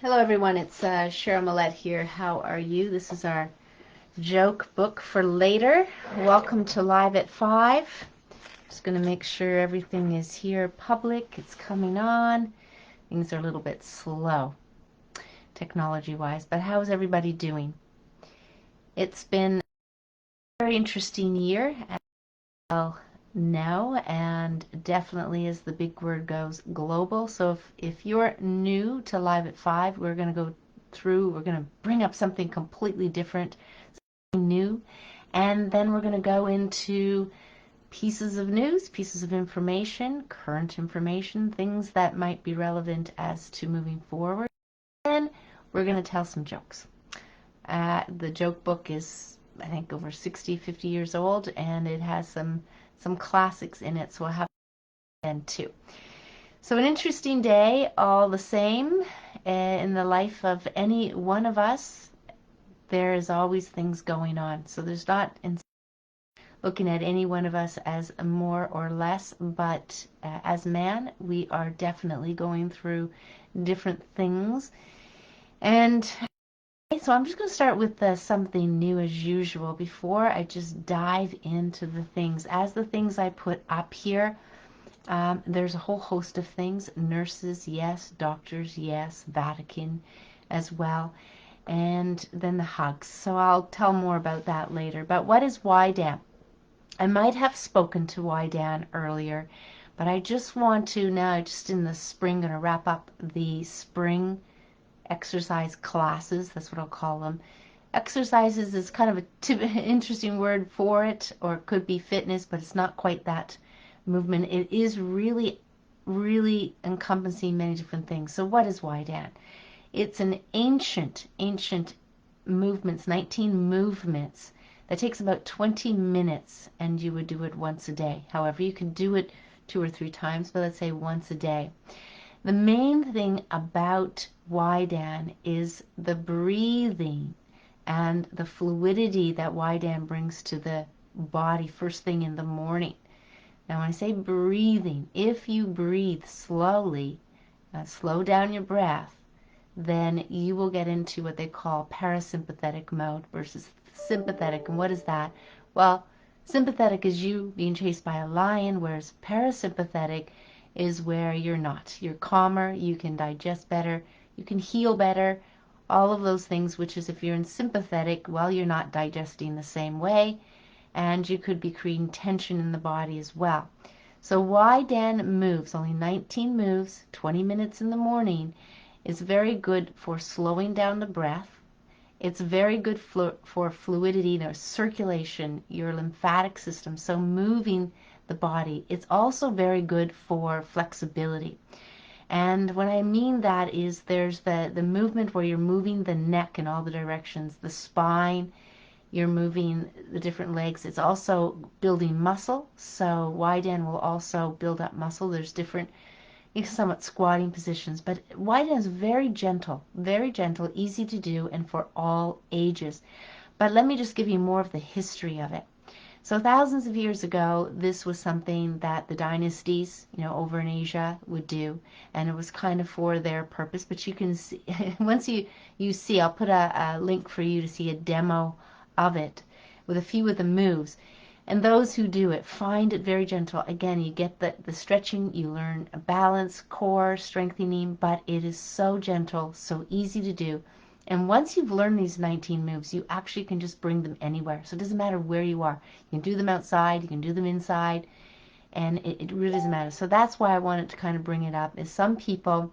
Hello everyone, it's Cheryl Millett here. How are you? This is our joke book for later. Welcome to Live at 5. Just going to make sure everything is here public. It's coming on. Things are a little bit slow technology-wise, but how is everybody doing? It's been a very interesting year, as well now, and definitely, as the big word goes, global. So if you're new to Live at 5, we're going to bring up something completely different, new, and then we're going to go into pieces of news, pieces of information, current information, things that might be relevant as to moving forward. And we're going to tell some jokes. The joke book is, I think, over 50 years old, and it has some classics in it, so I'll have and too. So an interesting day, all the same, in the life of any one of us. There is always things going on. So there's not looking at any one of us as more or less, but as man, we are definitely going through different things. And so I'm just going to start with something new as usual before I just dive into the things. As the things I put up here, there's a whole host of things. Nurses, yes. Doctors, yes. Vatican as well. And then the hugs. So I'll tell more about that later. But what is YDAM? I might have spoken to YDAN earlier, but I just want to now, just in the spring, going to wrap up the spring exercise classes. That's what I'll call them. Exercises is kind of an interesting word for it, or it could be fitness, but it's not quite that movement. It is really, really encompassing many different things. So what is YDAN? It's an ancient movements, 19 movements. That takes about 20 minutes, and you would do it once a day. However, you can do it 2 or 3 times, but let's say once a day. The main thing about YDAN is the breathing and the fluidity that YDAN brings to the body first thing in the morning. Now, when I say breathing, if you breathe slowly, slow down your breath, then you will get into what they call parasympathetic mode versus sympathetic. And what is that? Well, sympathetic is you being chased by a lion, whereas parasympathetic is where you're not. You're calmer, you can digest better, you can heal better, all of those things, which is if you're in sympathetic, well, you're not digesting the same way, and you could be creating tension in the body as well. So YDAN moves, only 19 moves, 20 minutes in the morning, is very good for slowing down the breath. It's very good for fluidity, circulation, your lymphatic system, so moving the body. It's also very good for flexibility. And what I mean that is there's the movement where you're moving the neck in all the directions, the spine, you're moving the different legs. It's also building muscle, so YDAN will also build up muscle. There's different somewhat squatting positions, but YDAN is very gentle, easy to do, and for all ages. But let me just give you more of the history of it. So thousands of years ago, this was something that the dynasties, over in Asia would do, and it was kind of for their purpose. But you can see, once you see, I'll put a link for you to see a demo of it with a few of the moves. And those who do it find it very gentle. Again, you get the stretching, you learn balance, core strengthening, but it is so gentle, so easy to do. And once you've learned these 19 moves, you actually can just bring them anywhere. So it doesn't matter where you are. You can do them outside, you can do them inside, and it really doesn't matter. So that's why I wanted to kind of bring it up, is some people,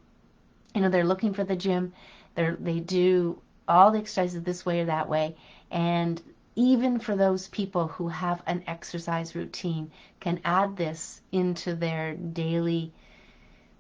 they're looking for the gym, they do all the exercises this way or that way, and even for those people who have an exercise routine, can add this into their daily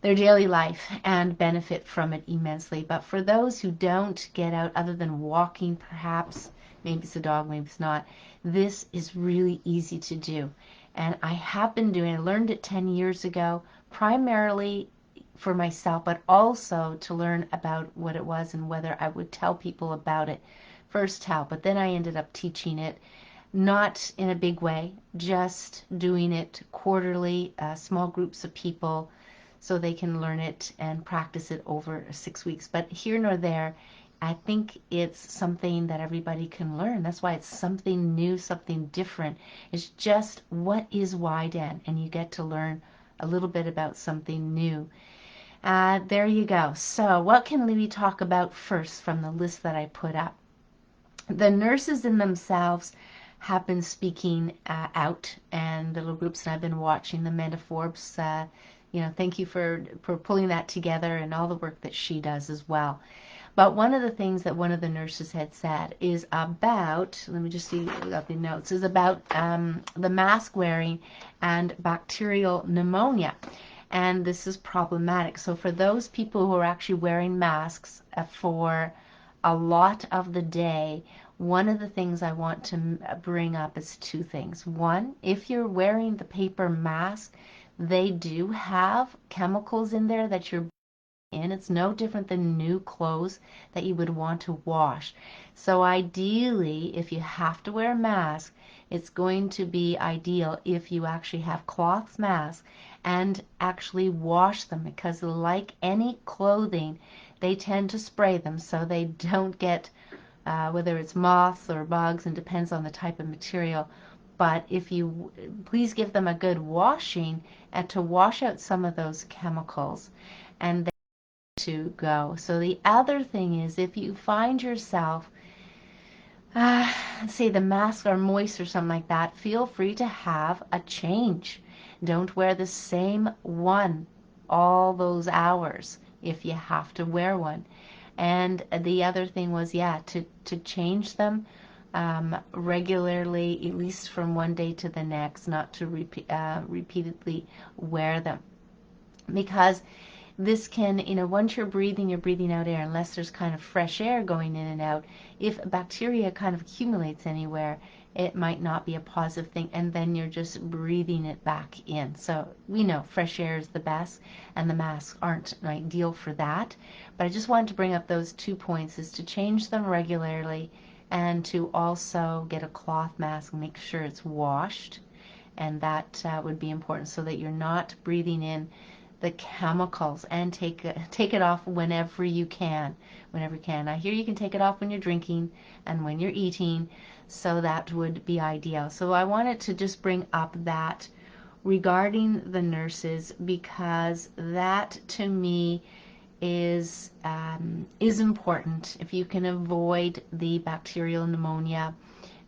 life and benefit from it immensely. But for those who don't get out, other than walking perhaps, maybe it's a dog, maybe it's not, this is really easy to do. And I have been doing, I learned it 10 years ago, primarily for myself, but also to learn about what it was and whether I would tell people about it. First tell, but then I ended up teaching it, not in a big way, just doing it quarterly, small groups of people, so they can learn it and practice it over 6 weeks. But here nor there, I think it's something that everybody can learn. That's why it's something new, something different. It's just, what is WIDAN? And you get to learn a little bit about something new. There you go. So what can we talk about first from the list that I put up? The nurses in themselves have been speaking out, and the little groups, and I've been watching them. Amanda Forbes, thank you for pulling that together, and all the work that she does as well. But one of the things that one of the nurses had said is about, let me just see without the notes, is about the mask wearing and bacterial pneumonia. And this is problematic. So for those people who are actually wearing masks for a lot of the day, one of the things I want to bring up is two things. One, if you're wearing the paper mask, they do have chemicals in there that you're in. It's no different than new clothes that you would want to wash. So ideally, if you have to wear a mask, it's going to be ideal if you actually have cloth masks and actually wash them, because like any clothing, they tend to spray them so they don't get whether it's moths or bugs, and depends on the type of material. But if you please give them a good washing and to wash out some of those chemicals, and to go. So the other thing is, if you find yourself, say the masks are moist or something like that, feel free to have a change. Don't wear the same one all those hours if you have to wear one. And the other thing was, to change them regularly, at least from one day to the next, not to repeatedly wear them. Because this can, once you're breathing out air, unless there's kind of fresh air going in and out. If bacteria kind of accumulates anywhere, it might not be a positive thing, and then you're just breathing it back in. So we know fresh air is the best, and the masks aren't ideal for that. But I just wanted to bring up those 2 points, is to change them regularly, and to also get a cloth mask and make sure it's washed. And that would be important, so that you're not breathing in the chemicals, and take it off whenever you can. I hear you can take it off when you're drinking and when you're eating, so that would be ideal. So I wanted to just bring up that regarding the nurses, because that to me is important. If you can avoid the bacterial pneumonia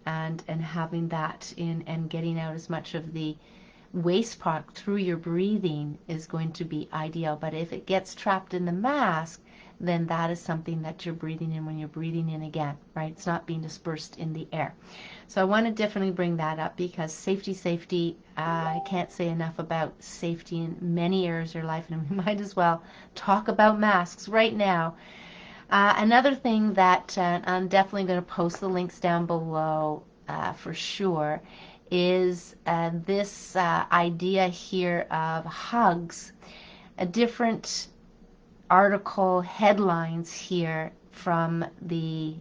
and having that in, and getting out as much of the waste product through your breathing, is going to be ideal. But if it gets trapped in the mask, then that is something that you're breathing in when you're breathing in again, right? It's not being dispersed in the air. So I want to definitely bring that up, because safety, I can't say enough about safety in many areas of your life, and we might as well talk about masks right now. Another thing that I'm definitely going to post the links down below for sure, is this idea here of hugs. A different article headlines here from the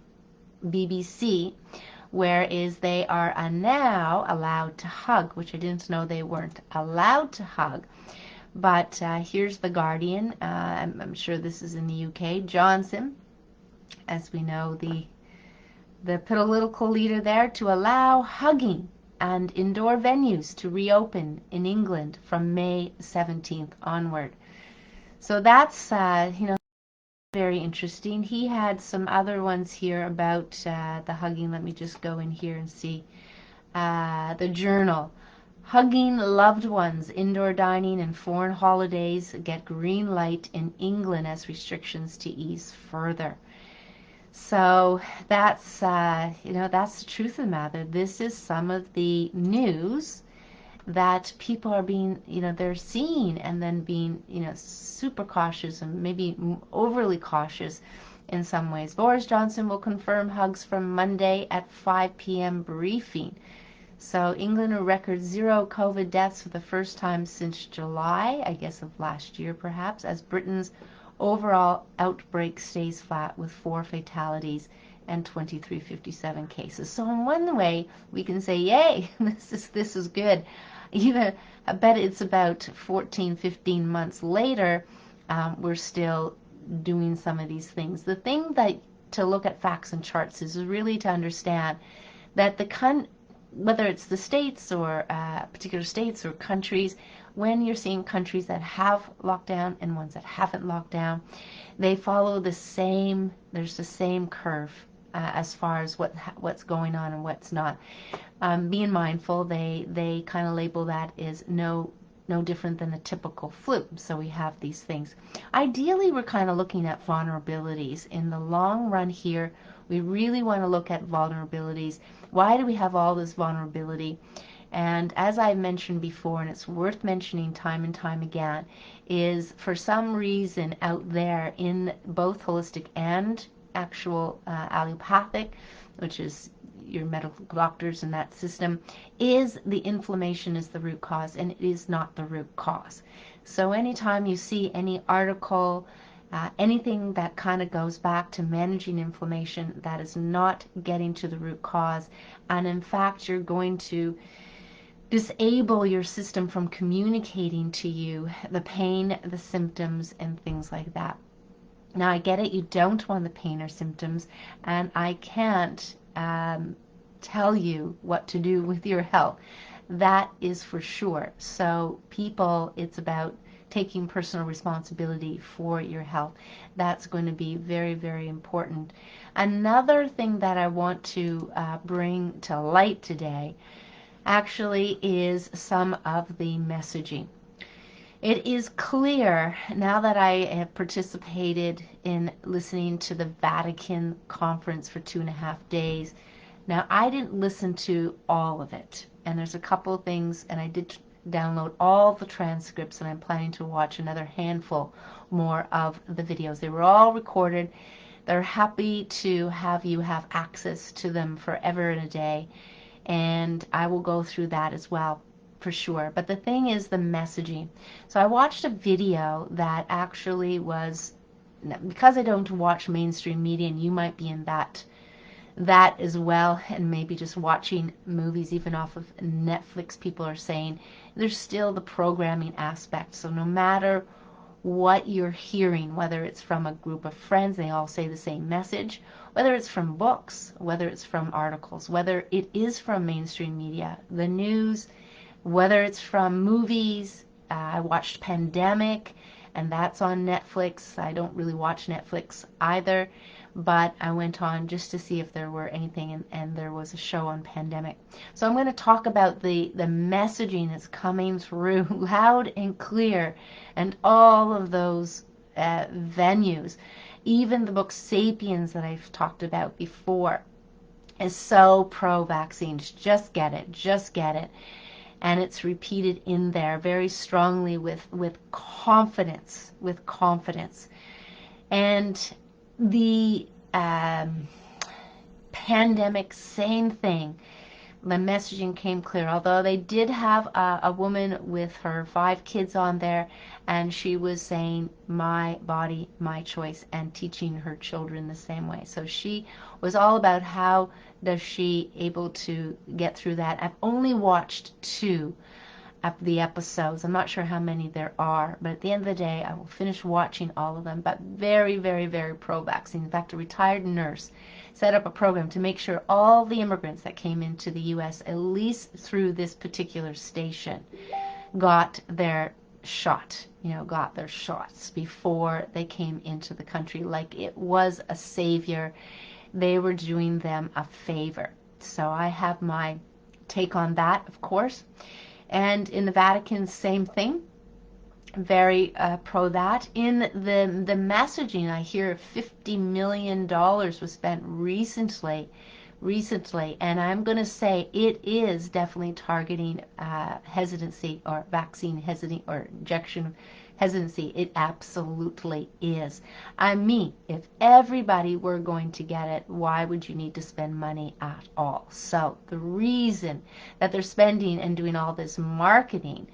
BBC, where is they are now allowed to hug, which I didn't know they weren't allowed to hug. But here's the Guardian. I'm sure this is in the UK. Johnson, as we know, the political leader there, to allow hugging and indoor venues to reopen in England from May 17th onward. So that's, very interesting. He had some other ones here about the hugging. Let me just go in here and see. The Journal. Hugging loved ones, indoor dining and foreign holidays get green light in England as restrictions to ease further. So that's, that's the truth of the matter. This is some of the news that people are being, they're seeing, and then being, super cautious, and maybe overly cautious in some ways. Boris Johnson will confirm hugs from Monday at 5 p.m. briefing. So England will record 0 COVID deaths for the first time since July, I guess, of last year perhaps, as Britain's overall outbreak stays flat with 4 fatalities and 2357 cases. So in one way, we can say, yay, this is good. Even, I bet it's about 14, 15 months later, we're still doing some of these things. The thing that to look at facts and charts is really to understand that whether it's the states or particular states or countries, when you're seeing countries that have locked down and ones that haven't locked down, they follow there's the same curve as far as what's going on and what's not. Being mindful, they kind of label that as no different than a typical flu. So we have these things. Ideally, we're kind of looking at vulnerabilities. In the long run here, we really want to look at vulnerabilities. Why do we have all this vulnerability? And as I mentioned before, and it's worth mentioning time and time again, is for some reason out there in both holistic and actual allopathic, which is your medical doctors in that system, is the inflammation is the root cause, and it is not the root cause. So anytime you see any article, anything that kind of goes back to managing inflammation, that is not getting to the root cause, and in fact you're going to disable your system from communicating to you the pain, the symptoms, and things like that. Now I get it, you don't want the pain or symptoms, and I can't tell you what to do with your health. That is for sure. So people, it's about taking personal responsibility for your health. That's going to be very, very important. Another thing that I want to bring to light today actually is some of the messaging. It is clear now that I have participated in listening to the Vatican Conference for 2.5 days. Now, I didn't listen to all of it, and there's a couple of things, and I did download all the transcripts, and I'm planning to watch another handful more of the videos. They were all recorded. They're happy to have you have access to them forever and a day, and I will go through that as well for sure. But the thing is the messaging. So I watched a video that actually was, because I don't watch mainstream media, and you might be in that as well, and maybe just watching movies even off of Netflix, people are saying there's still the programming aspect. So no matter what you're hearing, whether it's from a group of friends, they all say the same message, whether it's from books, whether it's from articles, whether it is from mainstream media, the news, whether it's from movies. I watched Pandemic, and that's on Netflix. I don't really watch Netflix either, but I went on just to see if there were anything, and there was a show on Pandemic. So I'm going to talk about the messaging that's coming through loud and clear, and all of those venues. Even the book Sapiens that I've talked about before is so pro-vaccines. Just get it, just get it. And it's repeated in there very strongly with confidence, And the pandemic, same thing. The messaging came clear, although they did have a woman with her 5 kids on there, and she was saying, my body, my choice, and teaching her children the same way. So she was all about how does she able to get through that. I've only watched 2 of the episodes. I'm not sure how many there are, but at the end of the day, I will finish watching all of them. But very, very, very pro-vaccine. In fact, a retired nurse set up a program to make sure all the immigrants that came into the U.S., at least through this particular station, got their shot, got their shots before they came into the country. Like it was a savior. They were doing them a favor. So I have my take on that, of course. And in the Vatican, same thing. Very pro that. In the messaging, I hear $50 million was spent recently, and I'm going to say it is definitely targeting hesitancy or vaccine hesitancy or injection hesitancy. It absolutely is. I mean, if everybody were going to get it, why would you need to spend money at all? So the reason that they're spending and doing all this marketing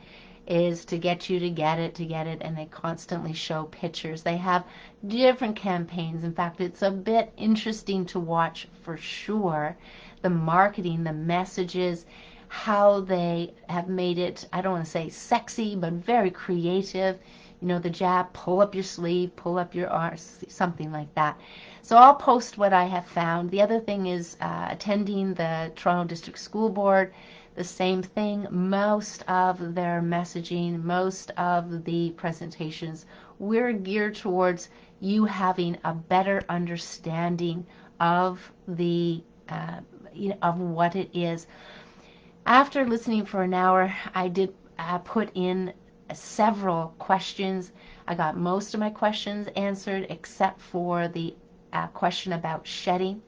is to get you to get it, and they constantly show pictures. They have different campaigns. In fact, it's a bit interesting to watch for sure. The marketing, the messages, how they have made it, I don't want to say sexy, but very creative. You know, the jab, pull up your sleeve, pull up your arms, something like that. So I'll post what I have found. The other thing is attending the Toronto District School Board, the same thing. Most of their messaging, most of the presentations, we're geared towards you having a better understanding of the of what it is. After listening for an hour, I did put in several questions. I got most of my questions answered except for the question about shedding.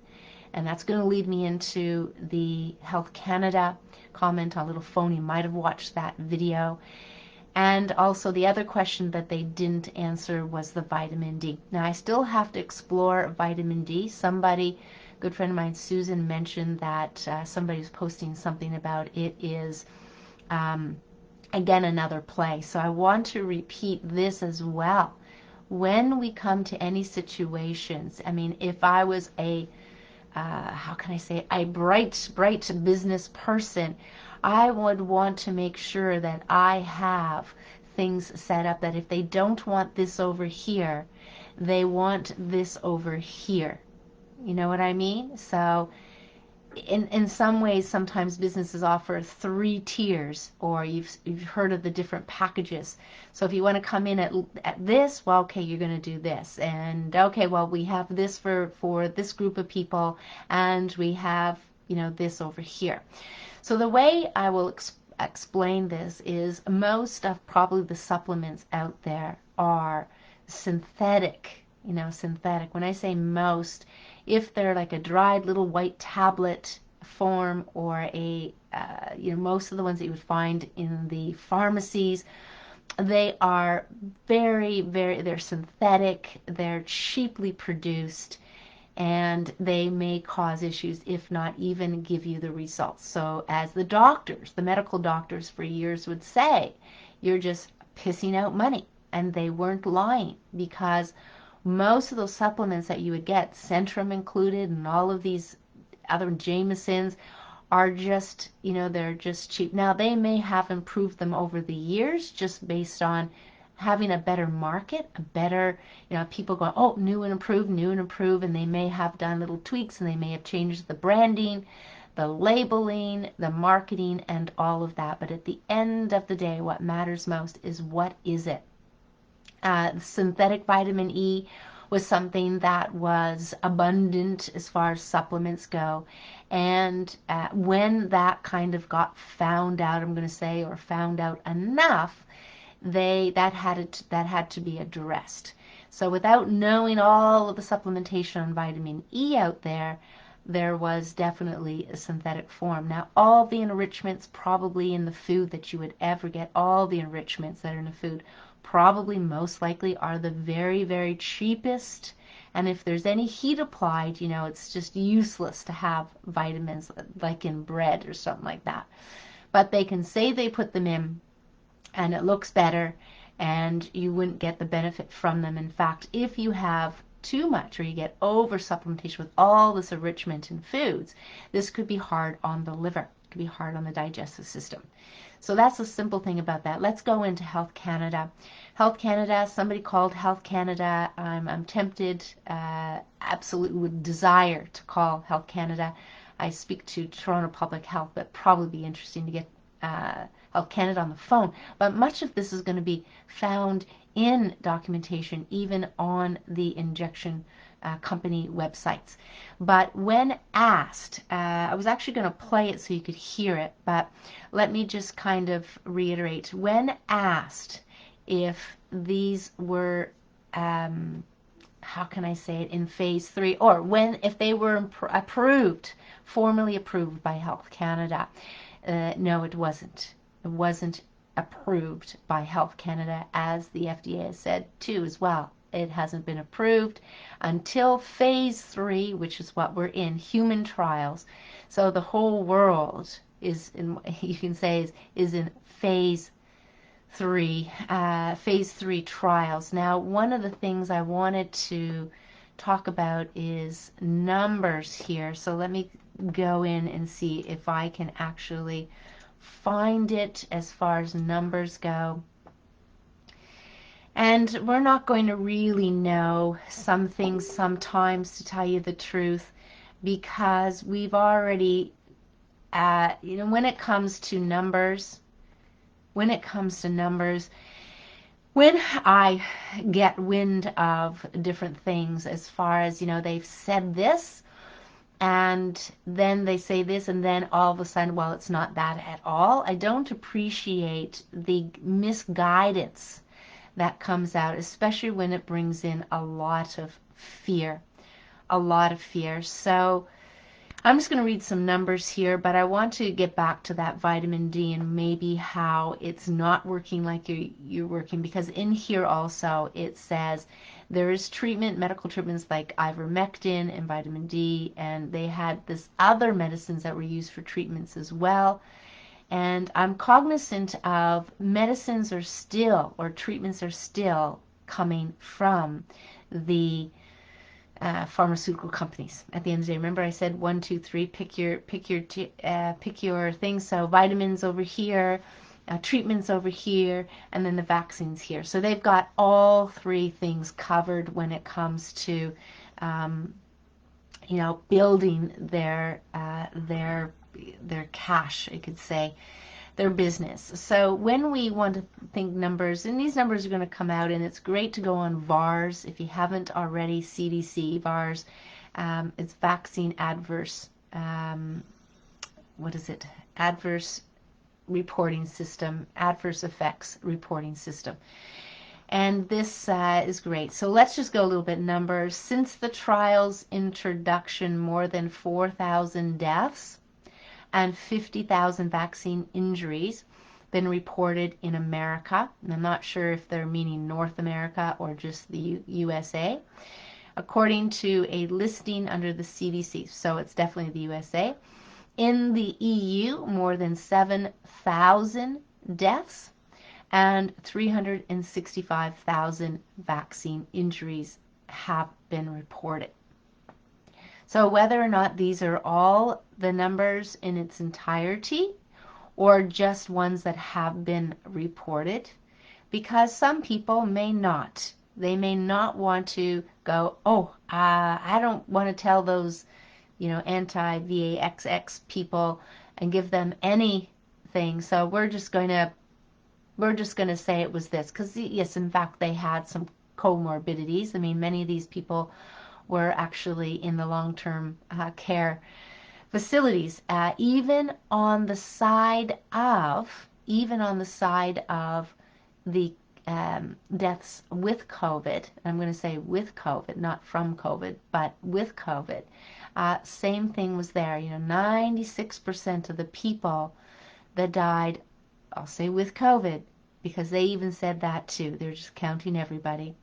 And that's going to lead me into the Health Canada comment on Little Phone. You might have watched that video. And also the other question that they didn't answer was the vitamin D. Now I still have to explore vitamin D. Somebody, good friend of mine, Susan, mentioned that somebody's posting something about it is, again, another play. So I want to repeat this as well. When we come to any situations, I mean, if I was a how can I say, a bright business person, I would want to make sure that I have things set up that if they don't want this over here, they want this over here. You know what I mean? So in some ways, sometimes businesses offer 3 tiers, or you've heard of the different packages. So if you want to come in at this, well, okay, you're going to do this, and okay, well, we have this for this group of people, and we have, you know, this over here. So the way I will explain this is most of probably the supplements out there are synthetic. You know, synthetic. When I say most, if they're like a dried little white tablet form, or a most of the ones that you would find in the pharmacies, they are they're synthetic, they're cheaply produced, and they may cause issues if not even give you the results. So as the doctors, the medical doctors for years would say, you're just pissing out money. And they weren't lying, because most of those supplements that you would get, Centrum included, and all of these other Jamesons, are just, you know, they're just cheap. Now, they may have improved them over the years just based on having a better market, a better, you know, people going, oh, new and improved, and they may have done little tweaks, and they may have changed the branding, the labeling, the marketing, and all of that. But at the end of the day, what matters most is what is it? Synthetic vitamin E was something that was abundant as far as supplements go. And when that kind of got found out, I'm going to say, or found out enough, that had to be addressed. So without knowing all of the supplementation on vitamin E out there, there was definitely a synthetic form. Now, all the enrichments probably in the food that you would ever get, all the enrichments that are in the food, probably most likely are the very cheapest. And if there's any heat applied, you know, it's just useless to have vitamins like in bread or something like that. But they can say they put them in, and it looks better, and you wouldn't get the benefit from them. In fact, if you have too much, or you get over supplementation with all this enrichment in foods, this could be hard on the liver. It could be hard on the digestive system. So that's the simple thing about that. Let's go into Health Canada. Health Canada, somebody called Health Canada. I'm tempted, absolutely with desire to call Health Canada. I speak to Toronto Public Health, but probably be interesting to get Health Canada on the phone. But much of this is going to be found in documentation, even on the injection company websites. But when asked, I was actually going to play it so you could hear it, but let me just kind of reiterate. When asked if these were, how can I say it, in phase 3, or if they were approved, formally approved by Health Canada, no, it wasn't. It wasn't approved by Health Canada, as the FDA has said too as well. It hasn't been approved until phase 3, which is what we're in, human trials. So the whole world is in, you can say, is in phase 3 trials. Now, one of the things I wanted to talk about is numbers here. So let me go in and see if I can actually find it as far as numbers go. And we're not going to really know some things sometimes, to tell you the truth, because we've already, when it comes to numbers, when I get wind of different things, as far as, they've said this, and then they say this, and then all of a sudden, well, it's not that at all. I don't appreciate the misguidance that comes out, especially when it brings in a lot of fear. So I'm just going to read some numbers here, but I want to get back to that vitamin D and maybe how it's not working like you're working, because in here also it says there is treatment, medical treatments like ivermectin and vitamin D, and they had this other medicines that were used for treatments as well. And I'm cognizant of medicines are still, or treatments are still coming from the pharmaceutical companies. At the end of the day, remember I said 1, 2, 3. Pick your things. So vitamins over here, treatments over here, and then the vaccines here. So they've got all three things covered when it comes to, building their cash, I could say, their business. So when we want to think numbers, and these numbers are going to come out, and it's great to go on VARS if you haven't already. CDC VARS, it's vaccine adverse, adverse reporting system, adverse effects reporting system. And this is great. So let's just go a little bit numbers. Since the trial's introduction, more than 4,000 deaths and 50,000 vaccine injuries been reported in America. And I'm not sure if they're meaning North America or just the USA, according to a listing under the CDC. So it's definitely the USA. In the EU, more than 7,000 deaths and 365,000 vaccine injuries have been reported. So whether or not these are all the numbers in its entirety, or just ones that have been reported, because some people may not. They may not want to go, I don't want to tell those, anti-VAXX people and give them anything. So we're just going to say it was this, because yes, in fact, they had some comorbidities. I mean, many of these people were actually in the long-term care facilities, even on the side of the deaths with COVID. I'm going to say with COVID, not from COVID, but with COVID. Same thing was there. 96% of the people that died, I'll say with COVID, because they even said that too. They're just counting everybody.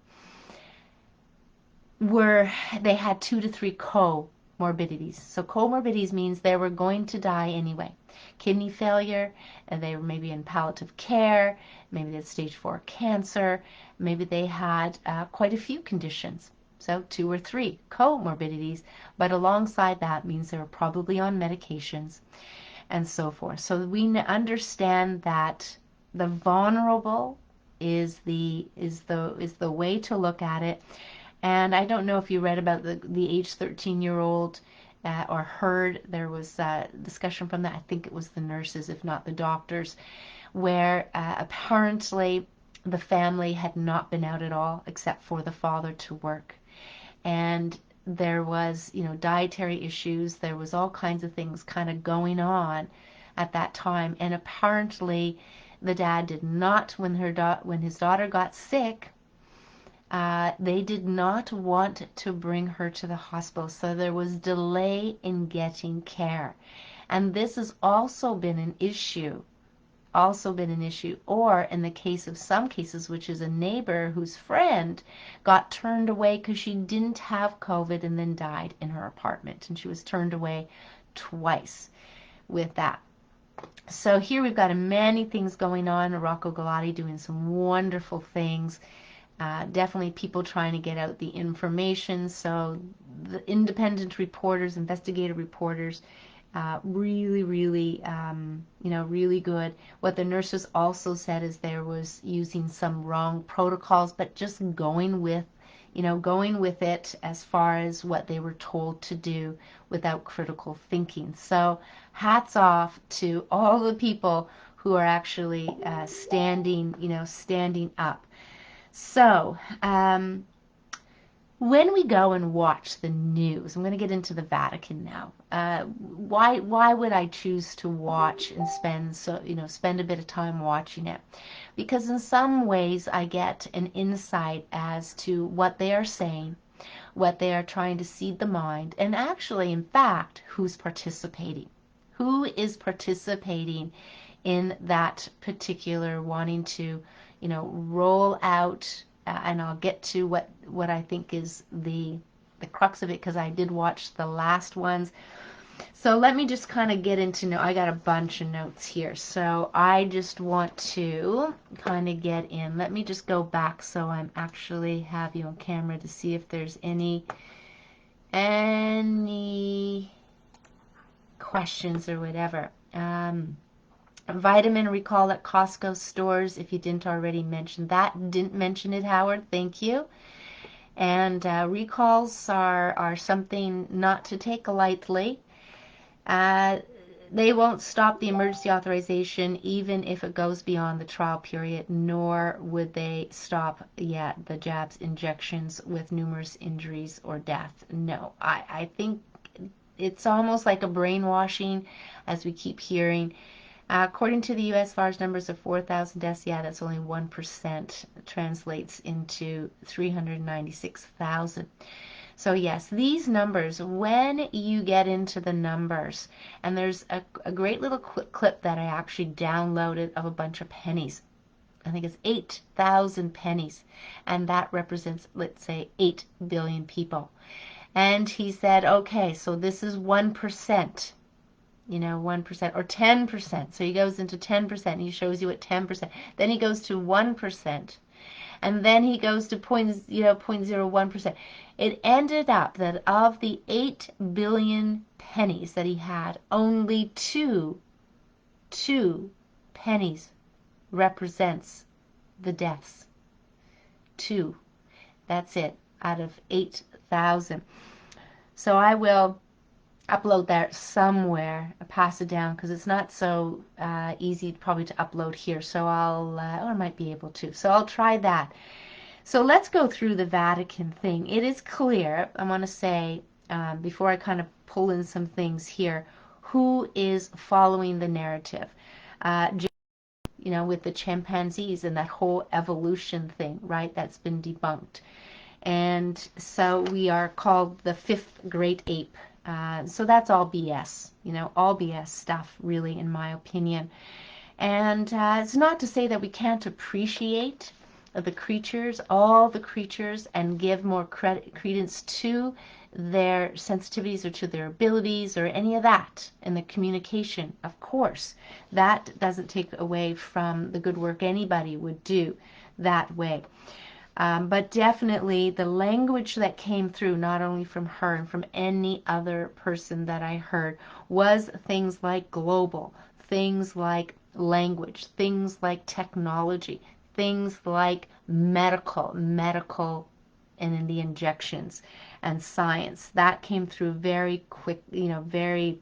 They had 2 to 3 comorbidities. So comorbidities means they were going to die anyway. Kidney failure, and they were maybe in palliative care, maybe they had stage 4 cancer, maybe they had quite a few conditions. So 2 or 3 comorbidities, but alongside that means they were probably on medications and so forth. So we understand that the vulnerable is the way to look at it. And I don't know if you read about the age 13-year-old or heard there was discussion from that. I think it was the nurses, if not the doctors, where apparently the family had not been out at all except for the father to work. And there was, dietary issues. There was all kinds of things kind of going on at that time. And apparently the dad did not, when his daughter got sick, they did not want to bring her to the hospital, so there was delay in getting care. And this has also been an issue. Or in the case of some cases, which is a neighbor whose friend got turned away because she didn't have COVID and then died in her apartment, and she was turned away twice with that. So here we've got many things going on. Rocco Galati doing some wonderful things. Definitely people trying to get out the information. So the independent reporters, investigative reporters, really, really, really good. What the nurses also said is there was using some wrong protocols, but just going with it as far as what they were told to do without critical thinking. So hats off to all the people who are actually standing up. So, when we go and watch the news, I'm going to get into the Vatican now. Why would I choose to watch and spend a bit of time watching it? Because in some ways I get an insight as to what they are saying, what they are trying to seed the mind, and actually, in fact, who's participating. Who is participating in that particular wanting to, roll out, and I'll get to what I think is the crux of it because I did watch the last ones. So let me just kind of get into I got a bunch of notes here. So I just want to kind of get in. Let me just go back so I'm actually have you on camera to see if there's any questions or whatever. Vitamin recall at Costco stores, if you didn't already mention that. Didn't mention it, Howard. Thank you. And recalls are something not to take lightly. They won't stop the emergency authorization even if it goes beyond the trial period, nor would they stop yet the jabs injections with numerous injuries or death. No, I think it's almost like a brainwashing, as we keep hearing. According to the U.S., large numbers of 4,000 deaths, yeah, that's only 1%, translates into 396,000. So yes, these numbers, when you get into the numbers, and there's a great little clip that I actually downloaded of a bunch of pennies. I think it's 8,000 pennies, and that represents, let's say, 8 billion people. And he said, okay, so this is 1%. 1% or 10%. So he goes into 10%. He shows you at 10%. Then he goes to 1%. And then he goes to 0.01%. It ended up that of the 8 billion pennies that he had, only two pennies represents the deaths. 2. That's it, out of 8,000. So I will upload that somewhere, pass it down, because it's not so easy probably to upload here. So or I might be able to. So I'll try that. So let's go through the Vatican thing. It is clear, I want to say, before I kind of pull in some things here, who is following the narrative. With the chimpanzees and that whole evolution thing, right? That's been debunked. And so we are called the fifth great ape. So that's all BS, all BS stuff, really, in my opinion. And it's not to say that we can't appreciate the creatures, all the creatures, and give more credence to their sensitivities or to their abilities or any of that in the communication. Of course, that doesn't take away from the good work anybody would do that way. But definitely the language that came through, not only from her and from any other person that I heard, was things like global, things like language, things like technology, things like medical, and in the injections and science. That came through very quick, very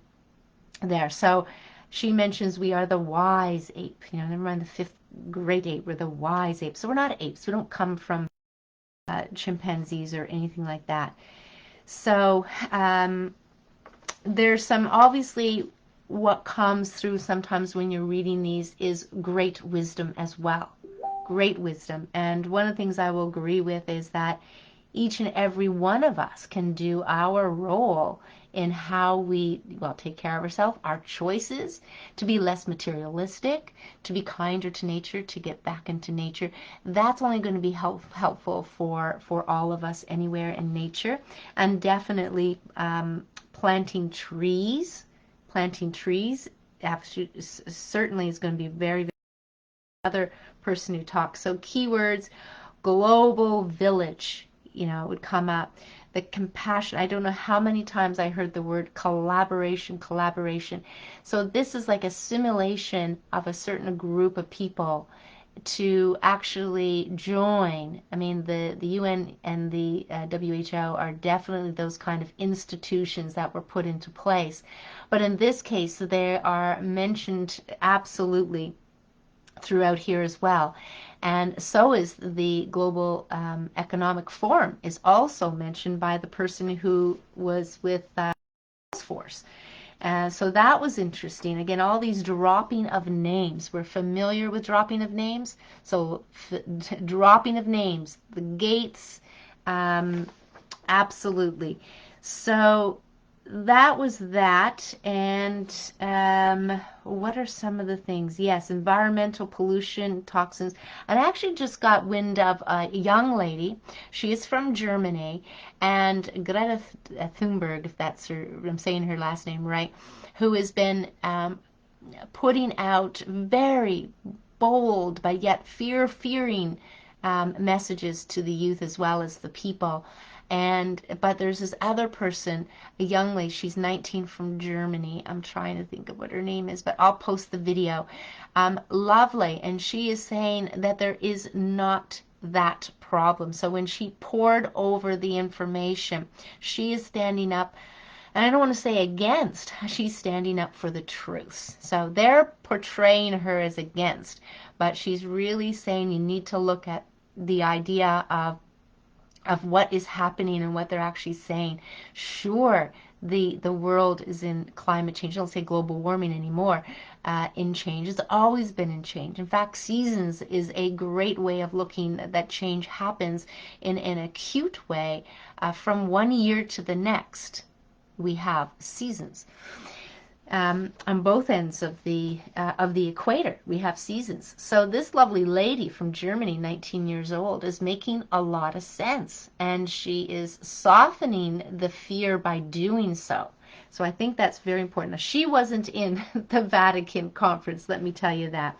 there. So she mentions we are the wise ape, never mind the fifth great ape, we're the wise ape. So we're not apes. We don't come from chimpanzees or anything like that. So there's some, obviously, what comes through sometimes when you're reading these is great wisdom as well. Great wisdom. And one of the things I will agree with is that each and every one of us can do our role in how we, take care of ourselves, our choices, to be less materialistic, to be kinder to nature, to get back into nature. That's only going to be helpful for all of us anywhere in nature. And definitely planting trees certainly is going to be very, very other person who talks. So keywords: global village, would come up. The compassion, I don't know how many times I heard the word collaboration, collaboration. So this is like a simulation of a certain group of people to actually join. I mean, the UN and the WHO are definitely those kind of institutions that were put into place. But in this case, they are mentioned absolutely throughout here as well. And so is the Global Economic Forum is also mentioned by the person who was with Salesforce. So that was interesting. Again, all these dropping of names. We're familiar with dropping of names. So dropping of names, the Gates, absolutely. So that was that. And what are some of the things? Yes, environmental pollution, toxins. And I actually just got wind of a young lady. She is from Germany, and Greta Thunberg, if that's her, I'm saying her last name right, who has been putting out very bold but yet fearing messages to the youth as well as the people. But there's this other person, a young lady, she's 19 from Germany. I'm trying to think of what her name is, but I'll post the video. Lovely, and she is saying that there is not that problem. So when she poured over the information, she is standing up, and I don't want to say against, she's standing up for the truth. So they're portraying her as against, but she's really saying you need to look at the idea of what is happening and what they're actually saying. Sure, the world is in climate change. I don't say global warming anymore. In change. It's always been in change. In fact, seasons is a great way of looking that change happens in an acute way from one year to the next. We have seasons. On both ends of the equator, we have seasons. So this lovely lady from Germany, 19 years old, is making a lot of sense, and she is softening the fear by doing so. So I think that's very important. Now, she wasn't in the Vatican Conference, let me tell you that.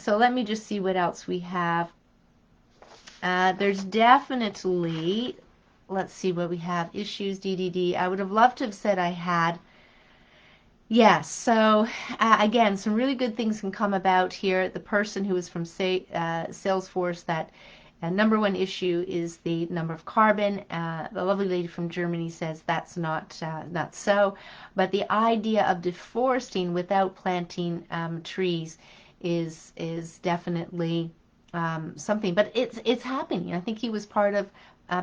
So let me just see what else we have. There's definitely, let's see what we have. Issues, DDD. I would have loved to have said I had. Yes, so again, some really good things can come about here. The person who is from Salesforce, that number one issue is the number of carbon. The lovely lady from Germany says that's not so, but the idea of deforesting without planting trees is definitely something. But it's happening. I think he was part of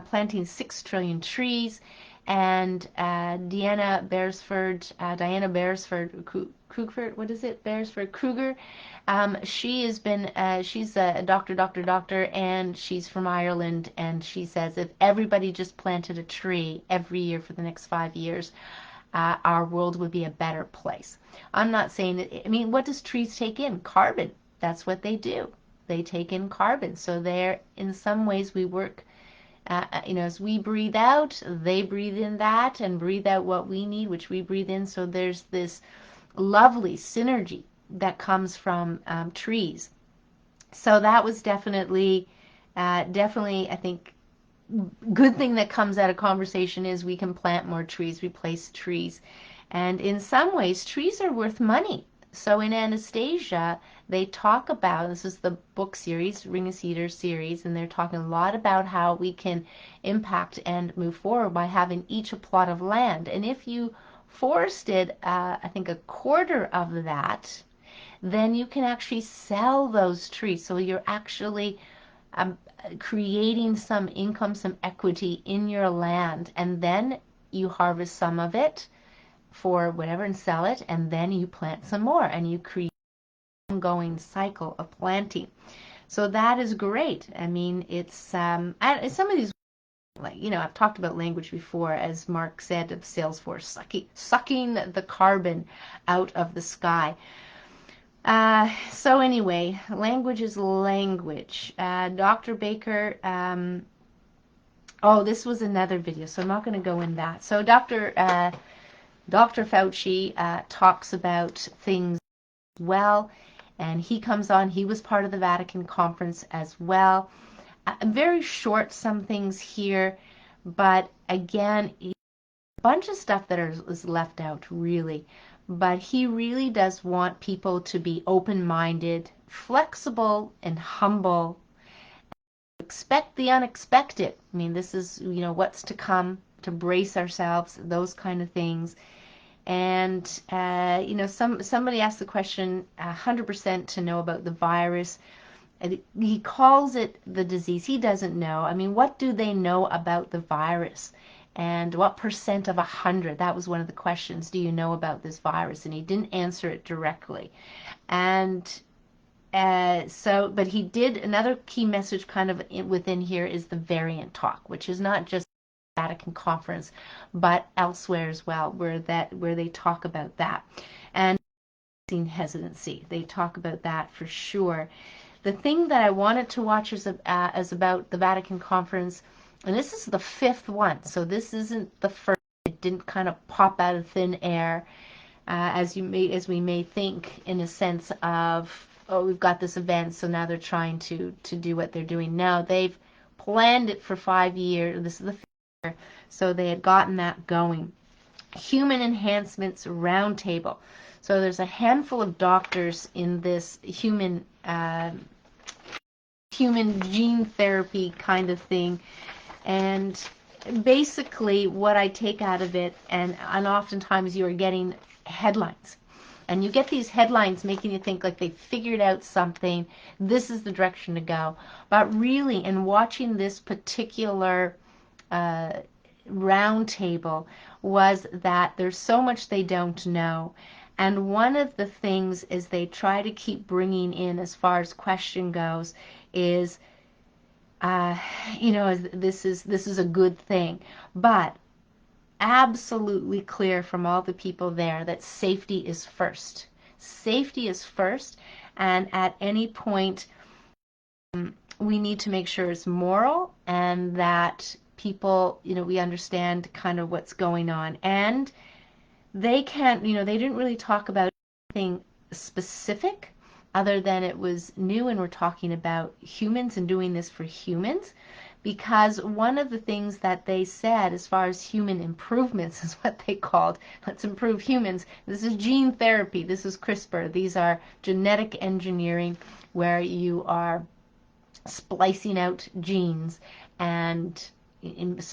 planting 6 trillion trees. And Diana Beresford Krugford, what is it? Beresford Kruger. She has been, she's a doctor, and she's from Ireland, and she says if everybody just planted a tree every year for the next 5 years, our world would be a better place. I'm not saying it, I mean, what does trees take in? Carbon. That's what they do. They take in carbon. So they're, in some ways, we work. As we breathe out, they breathe in that and breathe out what we need, which we breathe in. So there's this lovely synergy that comes from trees. So that was definitely, I think, good thing that comes out of conversation is we can plant more trees, replace trees. And in some ways, trees are worth money. So in Anastasia, they talk about, this is the book series, Ring of Cedar series, and they're talking a lot about how we can impact and move forward by having each a plot of land. And if you forested, I think, a quarter of that, then you can actually sell those trees. So you're actually creating some income, some equity in your land, and then you harvest some of it for whatever and sell it, and then you plant some more, and you create an ongoing cycle of planting. So that is great. I mean, it's some of these, like, I've talked about language before, as Mark said, of Salesforce, sucking the carbon out of the sky. So anyway, language is language. Dr. Baker, oh, this was another video, so I'm not going to go in that. So Dr. Fauci talks about things well, and he comes on. He was part of the Vatican Conference as well. very short, some things here, but again, a bunch of stuff that is left out, really. But he really does want people to be open-minded, flexible, and humble. Expect the unexpected. I mean, this is, what's to come, to brace ourselves, those kind of things. And, somebody asked the question, 100% to know about the virus. He calls it the disease. He doesn't know. I mean, what do they know about the virus? And what percent of 100? That was one of the questions. Do you know about this virus? And he didn't answer it directly. And but he did, another key message kind of within here is the variant talk, which is not just the Vatican Conference, but elsewhere as well, where they talk about that. And hesitancy, they talk about that for sure. The thing that I wanted to watch is about the Vatican Conference, and this is the 5th one, so this isn't the first. It didn't kind of pop out of thin air, as we may think, in a sense of, oh, we've got this event, so now they're trying to do what they're doing. Now they've planned it for 5 years. This is the 5th year, so they had gotten that going. Human Enhancements Roundtable. So there's a handful of doctors in this human gene therapy kind of thing, and basically what I take out of it, and oftentimes you're getting headlines, and you get these headlines making you think like they figured out something, this is the direction to go. But really, in watching this particular roundtable, was that there's so much they don't know. And one of the things is they try to keep bringing in, as far as question goes, is this is a good thing, but absolutely clear from all the people there that safety is first. Safety is first, and at any point we need to make sure it's moral, and that people, we understand kind of what's going on. And they can't, they didn't really talk about anything specific other than it was new, and we're talking about humans and doing this for humans, because one of the things that they said, as far as human improvements, is what they called, let's improve humans. This is gene therapy, this is CRISPR, these are genetic engineering, where you are splicing out genes and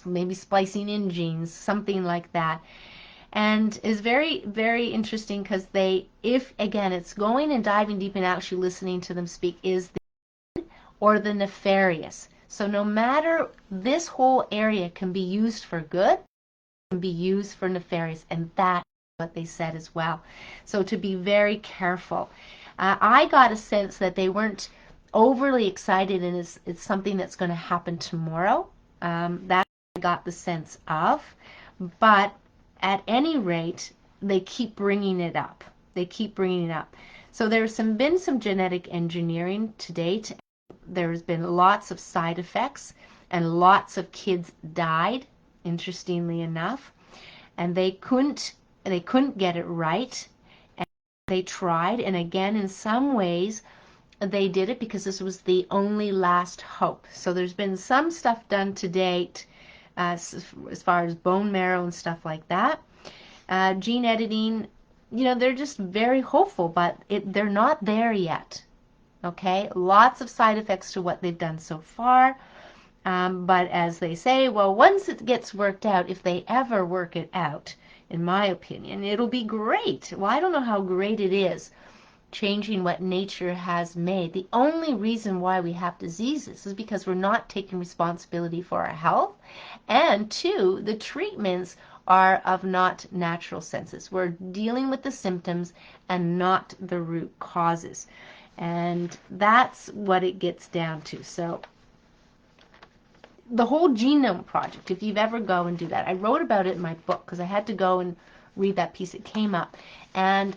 maybe splicing in genes, something like that. And is very, very interesting, because if again, it's going and diving deep and actually listening to them speak, is the good or the nefarious. So no matter, this whole area can be used for good, can be used for nefarious, and that's what they said as well. So to be very careful. I got a sense that they weren't overly excited, and it's something that's going to happen tomorrow. That I got the sense of, but at any rate, they keep bringing it up. They keep bringing it up. So there's been some genetic engineering to date. There's been lots of side effects, and lots of kids died, interestingly enough. And they couldn't get it right. And they tried, and again, in some ways, they did it because this was the only last hope. So there's been some stuff done to date, as far as bone marrow and stuff like that. Gene editing, they're just very hopeful, but they're not there yet. Okay, lots of side effects to what they've done so far. But as they say, well, once it gets worked out, if they ever work it out, in my opinion, it'll be great. Well, I don't know how great it is, changing what nature has made. The only reason why we have diseases is because we're not taking responsibility for our health, and two, the treatments are of not natural senses. We're dealing with the symptoms and not the root causes, and that's what it gets down to. So the whole genome project, if you've ever go and do that, I wrote about it in my book because I had to go and read that piece. It came up, and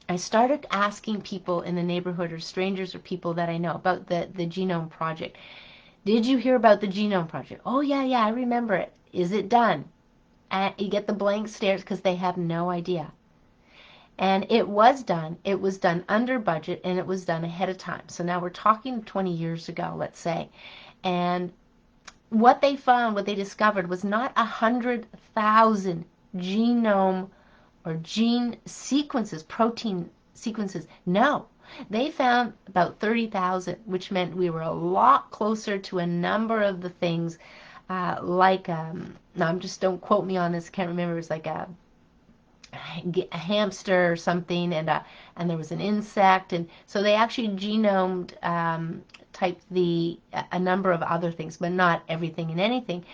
I started asking people in the neighborhood, or strangers or people that I know, about the genome project. Did you hear about the genome project? Oh, yeah, I remember it. Is it done? And you get the blank stares because they have no idea. And it was done. It was done under budget, and it was done ahead of time. So now we're talking 20 years ago, let's say. And what they found, what they discovered, was not 100,000 genome or gene sequences, protein sequences. No, they found about 30,000, which meant we were a lot closer to a number of the things now don't quote me on this, can't remember, it was like a hamster or something, and there was an insect, and so they actually genomed typed a number of other things, but not everything and anything.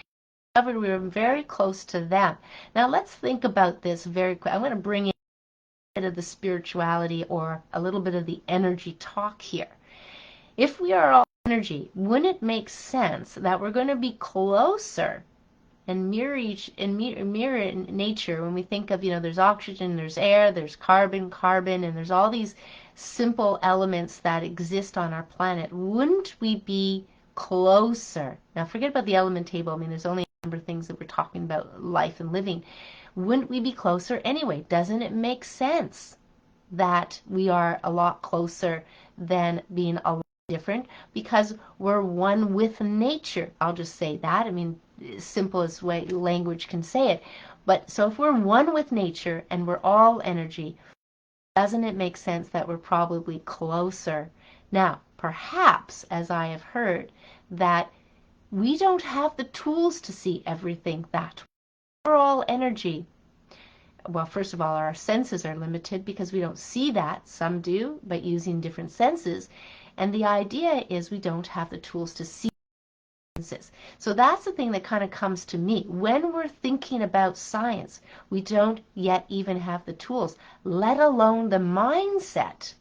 Discovered we were very close to them. Now let's think about this very quick. I'm going to bring in a bit of the spirituality or a little bit of the energy talk here. If we are all energy, wouldn't it make sense that we're going to be closer and mirror nature when we think of, there's oxygen, there's air, there's carbon, and there's all these simple elements that exist on our planet? Wouldn't we be closer? Now forget about the element table. I mean, there's only a number of things that we're talking about, life and living. Wouldn't we be closer anyway? Doesn't it make sense that we are a lot closer than being a lot different? Because we're one with nature. I'll just say that. I mean, simplest way language can say it. But so if we're one with nature and we're all energy, doesn't it make sense that we're probably closer? Now, perhaps, as I have heard, that we don't have the tools to see everything that we're all energy. Well, first of all, our senses are limited because we don't see that. Some do, but using different senses. And the idea is we don't have the tools to see. So that's the thing that kind of comes to me. When we're thinking about science, we don't yet even have the tools, let alone the mindset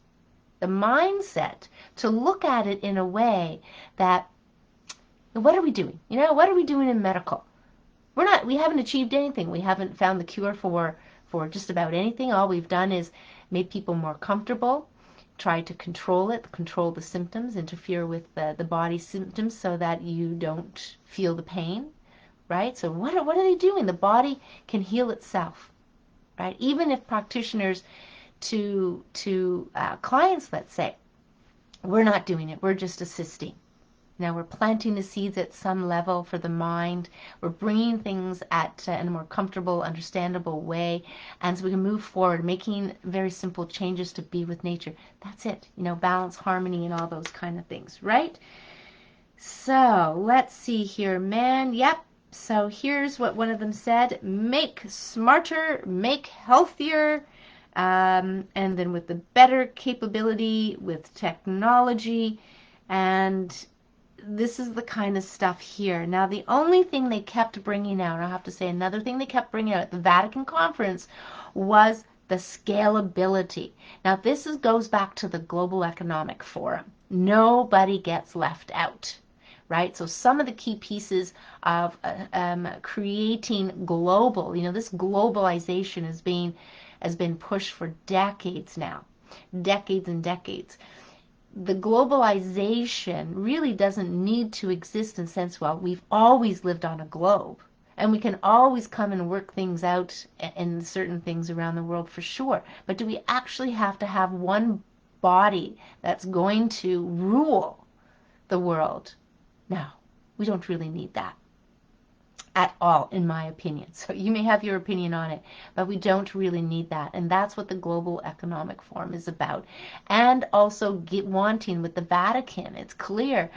to look at it in a way that, what are we doing? What are we doing in medical? We haven't achieved anything. We haven't found the cure for just about anything. All we've done is made people more comfortable, try to control the symptoms, interfere with the body's symptoms so that you don't feel the pain, right? So what are they doing? The body can heal itself, right? Even if practitioners to clients, let's say, we're not doing it, we're just assisting. Now we're planting the seeds at some level for the mind. We're bringing things in a more comfortable, understandable way, and so we can move forward, making very simple changes to be with nature. That's it. Balance, harmony, and all those kind of things, right? So let's see here, man. Yep. So here's what one of them said: make smarter, make healthier, and then with the better capability with technology. And this is the kind of stuff here. Now, the only thing they kept bringing out, I have to say another thing they kept bringing out at the Vatican Conference, was the scalability. Now, this goes back to the Global Economic Forum. Nobody gets left out, right? So some of the key pieces of creating global, this globalization has been pushed for decades now, decades and decades. The globalization really doesn't need to exist in the sense, well, we've always lived on a globe and we can always come and work things out in certain things around the world for sure. But do we actually have to have one body that's going to rule the world? No, we don't really need that at all, in my opinion. So you may have your opinion on it, but we don't really need that. And that's what the Global Economic Forum is about. And also wanting with the Vatican, it's clear.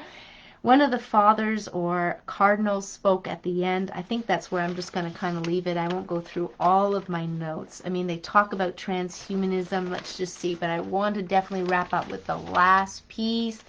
One of the fathers or cardinals spoke at the end. I think that's where I'm just going to kind of leave it. I won't go through all of my notes. I mean, they talk about transhumanism. Let's just see. But I want to definitely wrap up with the last piece.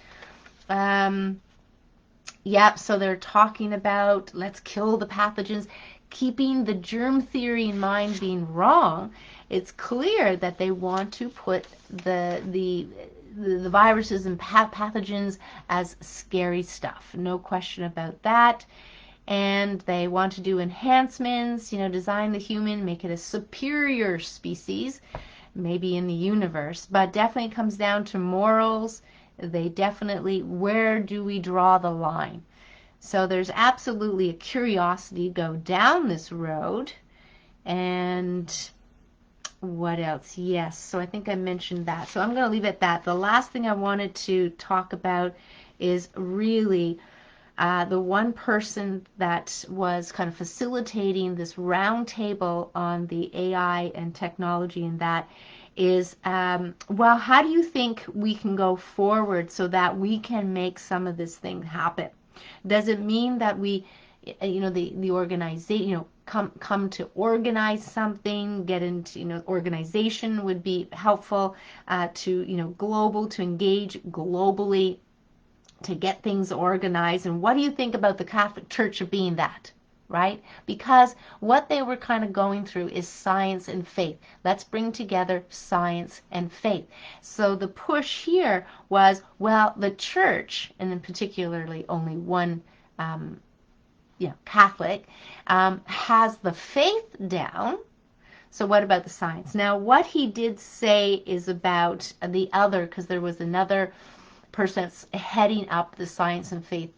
Yep, so they're talking about let's kill the pathogens, keeping the germ theory in mind being wrong. It's clear that they want to put the viruses and pathogens as scary stuff. No question about that. And they want to do enhancements, design the human, make it a superior species, maybe in the universe, but definitely comes down to morals. They definitely, where do we draw the line? So there's absolutely a curiosity to go down this road. And what else? Yes, so I think I mentioned that. So I'm going to leave it at that. The last thing I wanted to talk about is really the one person that was kind of facilitating this round table on the AI and technology and that is, well, how do you think we can go forward so that we can make some of this thing happen? Does it mean that we, the organization, come to organize something, get into, organization would be helpful, to engage globally, to get things organized. And what do you think about the Catholic Church of being that? Right? Because what they were kind of going through is science and faith. Let's bring together science and faith. So the push here was, well, the church, and in particularly only one Catholic, has the faith down. So what about the science? Now, what he did say is about the other, because there was another person that's heading up the science and faith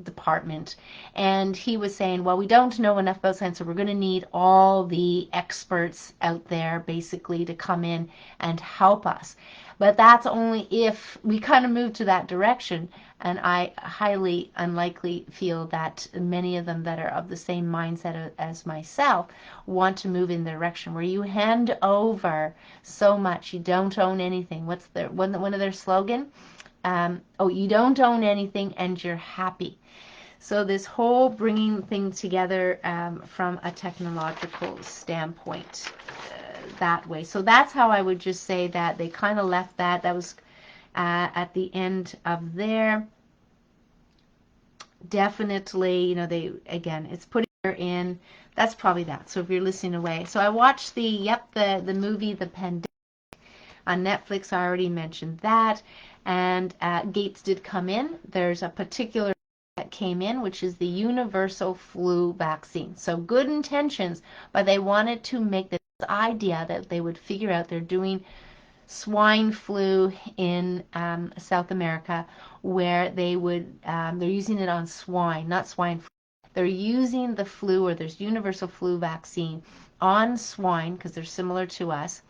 department, and he was saying, well, we don't know enough about science, so we're going to need all the experts out there basically to come in and help us. But that's only if we kind of move to that direction, and I highly unlikely feel that many of them that are of the same mindset as myself want to move in the direction where you hand over so much, you don't own anything. What's their one of their slogan? You don't own anything and you're happy. So this whole bringing things together from a technological standpoint that way. So that's how I would just say that they kind of left that. That was at the end of there. Definitely, it's putting her in. That's probably that. So if you're listening away. So I watched the movie, The Pandemic on Netflix. I already mentioned that. And Gates did come in. There's a particular that came in, which is the universal flu vaccine. So good intentions, but they wanted to make this idea that they would figure out they're doing swine flu in South America, where they're using it on swine, not swine flu. They're using the flu, or there's universal flu vaccine on swine because they're similar to us.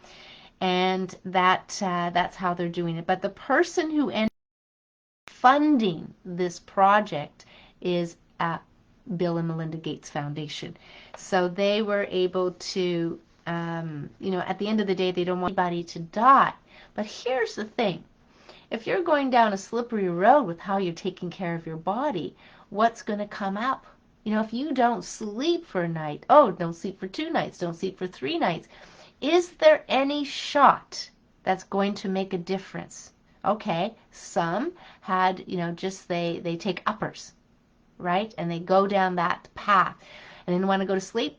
And that's how they're doing it. But the person who ended up funding this project is Bill and Melinda Gates Foundation. So they were able to, at the end of the day, they don't want anybody to die. But here's the thing. If you're going down a slippery road with how you're taking care of your body, what's going to come up? If you don't sleep for a night, don't sleep for 2 nights, don't sleep for 3 nights, is there any shot that's going to make a difference? Okay, some had, just they take uppers, right? And they go down that path. And then want to go to sleep?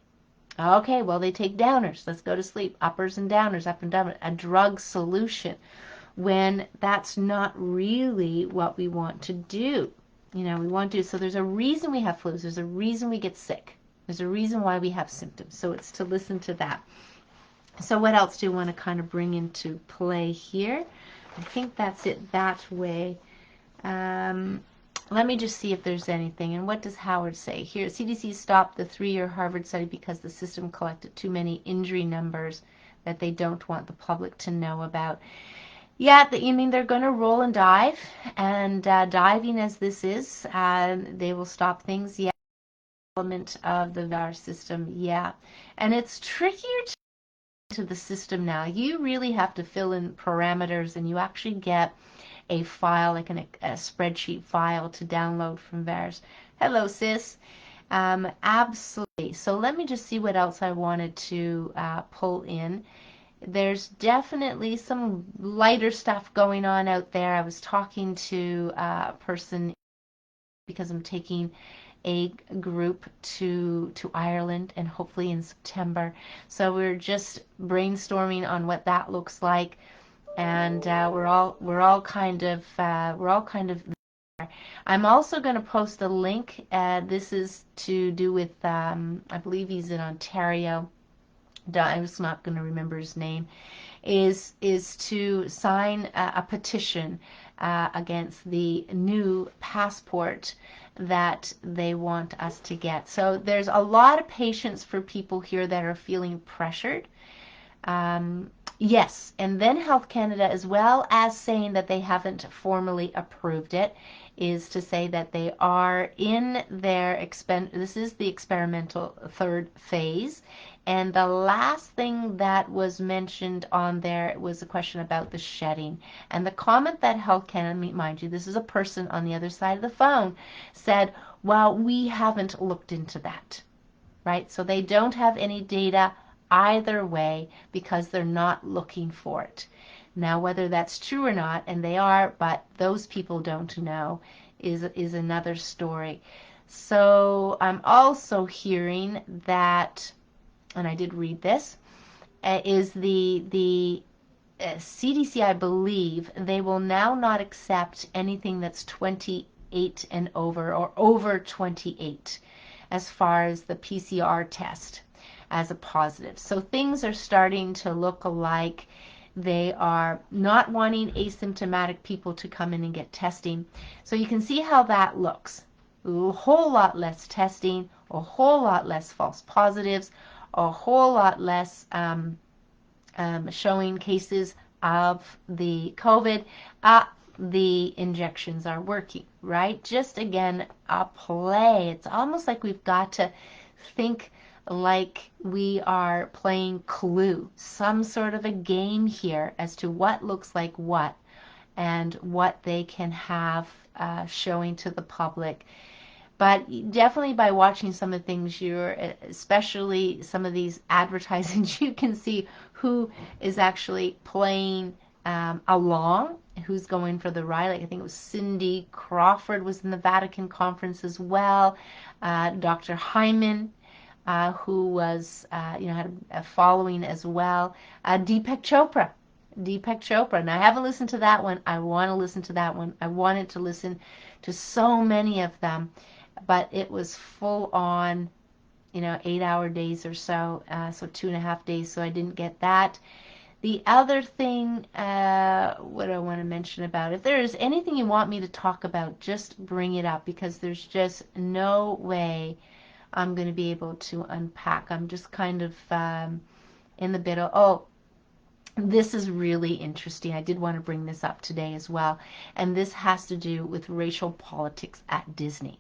Okay, well, they take downers. Let's go to sleep. Uppers and downers, up and down. A drug solution, when that's not really what we want to do. We want to do. So there's a reason we have flus. There's a reason we get sick. There's a reason why we have symptoms. So it's to listen to that. So what else do you want to kind of bring into play here? I think that's it that way. Let me just see if there's anything. And what does Howard say? Here, CDC stopped the 3-year Harvard study because the system collected too many injury numbers that they don't want the public to know about. Yeah, they're going to roll and dive. And diving as this is, they will stop things. Yeah, element of the VAR system. Yeah. And it's trickier to the system now. You really have to fill in parameters, and you actually get a file, like a spreadsheet file to download from VARS. Hello, sis. Absolutely. So let me just see what else I wanted to pull in. There's definitely some lighter stuff going on out there. I was talking to a person because I'm taking a group to Ireland, and hopefully in September. So we're just brainstorming on what that looks like, and we're all kind of there. I'm also going to post a link. This is to do with I believe he's in Ontario. I was not going to remember his name. Is to sign a petition against the new passport that they want us to get. So there's a lot of patience for people here that are feeling pressured. Yes, and then Health Canada, as well as saying that they haven't formally approved it, is to say that they are in their this is the experimental third phase. And the last thing that was mentioned on there was a question about the shedding. And the comment that Health Canada, mind you, this is a person on the other side of the phone, said, well, we haven't looked into that, right? So they don't have any data either way because they're not looking for it. Now, whether that's true or not, and they are, but those people don't know, is another story. So I'm also hearing that, and I did read this, is the CDC, I believe, they will now not accept anything that's 28 and over or over 28 as far as the PCR test as a positive. So things are starting to look like they are not wanting asymptomatic people to come in and get testing. So you can see how that looks. A whole lot less testing, a whole lot less false positives, a whole lot less showing cases of the COVID. The injections are working, right? Just again, a play. It's almost like we've got to think like we are playing Clue, some sort of a game here as to what looks like what and what they can have showing to the public. But definitely by watching some of the things, especially some of these advertisements, you can see who is actually playing along, who's going for the ride. Like I think it was Cindy Crawford was in the Vatican Conference as well. Dr. Hyman, who was, had a following as well. Deepak Chopra. Deepak Chopra. Now, I haven't listened to that one. I want to listen to that one. I wanted to listen to so many of them, but it was full on, 8-hour days or so, so 2.5 days, so I didn't get that. The other thing, what do I want to mention about it? If there is anything you want me to talk about, just bring it up because there's just no way I'm going to be able to unpack. I'm just kind of in the middle. Oh, this is really interesting. I did want to bring this up today as well. And this has to do with racial politics at Disney.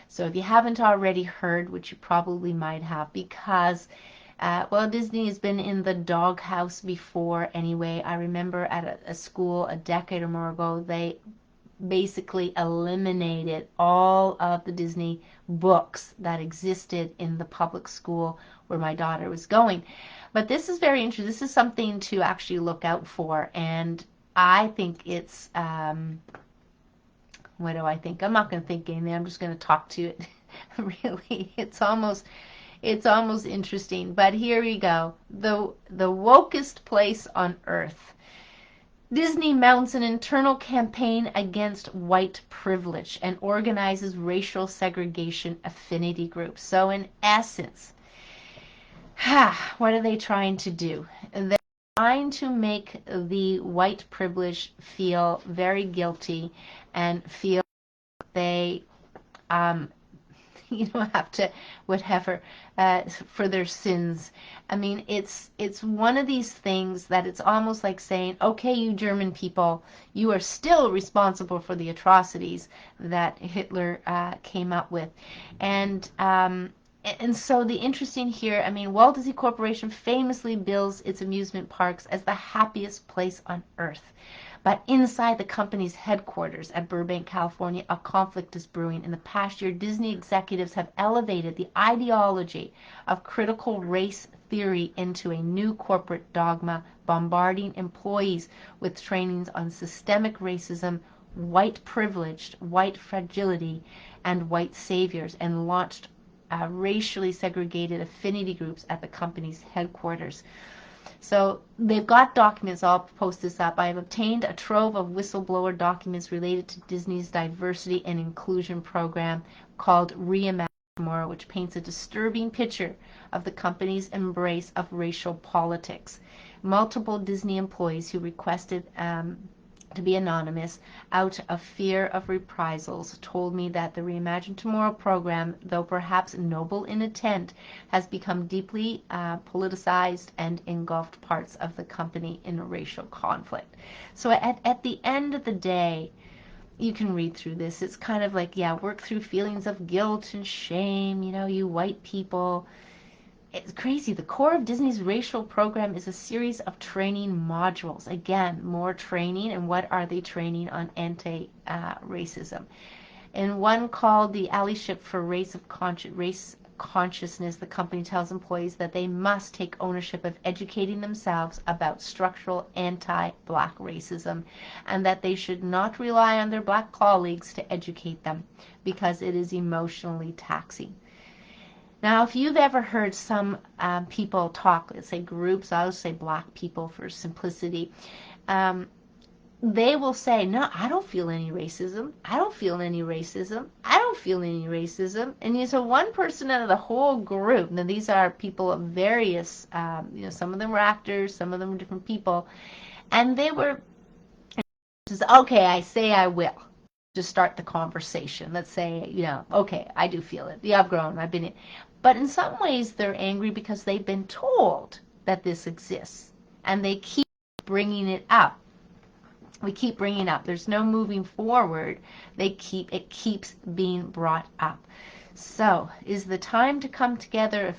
So if you haven't already heard, which you probably might have, because, Disney has been in the doghouse before anyway. I remember at a school a decade or more ago, they basically eliminated all of the Disney books that existed in the public school where my daughter was going. But this is very interesting. This is something to actually look out for, and I think it's what do I think? I'm not going to think anything. I'm just going to talk to it. Really, it's almost interesting. But here we go. The wokest place on earth. Disney mounts an internal campaign against white privilege and organizes racial segregation affinity groups. So in essence, what are they trying to do? They're trying to make the white privilege feel very guilty and feel they have to whatever for their sins. I mean, it's one of these things that it's almost like saying, okay, you German people, you are still responsible for the atrocities that Hitler came up with. And so the interesting here, I mean, Walt Disney Corporation famously bills its amusement parks as the happiest place on earth. But inside the company's headquarters at Burbank, California, a conflict is brewing. In the past year, Disney executives have elevated the ideology of critical race theory into a new corporate dogma, bombarding employees with trainings on systemic racism, white privilege, white fragility, and white saviors, and launched racially segregated affinity groups at the company's headquarters. So they've got documents. I'll post this up. I have obtained a trove of whistleblower documents related to Disney's diversity and inclusion program called Reimagine Tomorrow, which paints a disturbing picture of the company's embrace of racial politics. Multiple Disney employees who requested to be anonymous out of fear of reprisals told me that the Reimagine Tomorrow program, though perhaps noble in intent, has become deeply politicized and engulfed parts of the company in a racial conflict. So at the end of the day, you can read through this. It's kind of like, yeah, work through feelings of guilt and shame, you white people. It's crazy. The core of Disney's racial program is a series of training modules. Again, more training. And what are they training on? Anti-racism. In one called the Allyship for Race Consciousness, the company tells employees that they must take ownership of educating themselves about structural anti-black racism, and that they should not rely on their black colleagues to educate them because it is emotionally taxing. Now, if you've ever heard some people talk, let's say groups, I'll say black people for simplicity, they will say, no, I don't feel any racism. I don't feel any racism. I don't feel any racism. And so one person out of the whole group, now these are people of various, some of them were actors, some of them were different people, and they were, okay, I say I will. To start the conversation. Let's say, okay, I do feel it. Yeah, I've grown. I've been in. But in some ways, they're angry because they've been told that this exists. And they keep bringing it up. We keep bringing it up. There's no moving forward. It keeps being brought up. So, is the time to come together,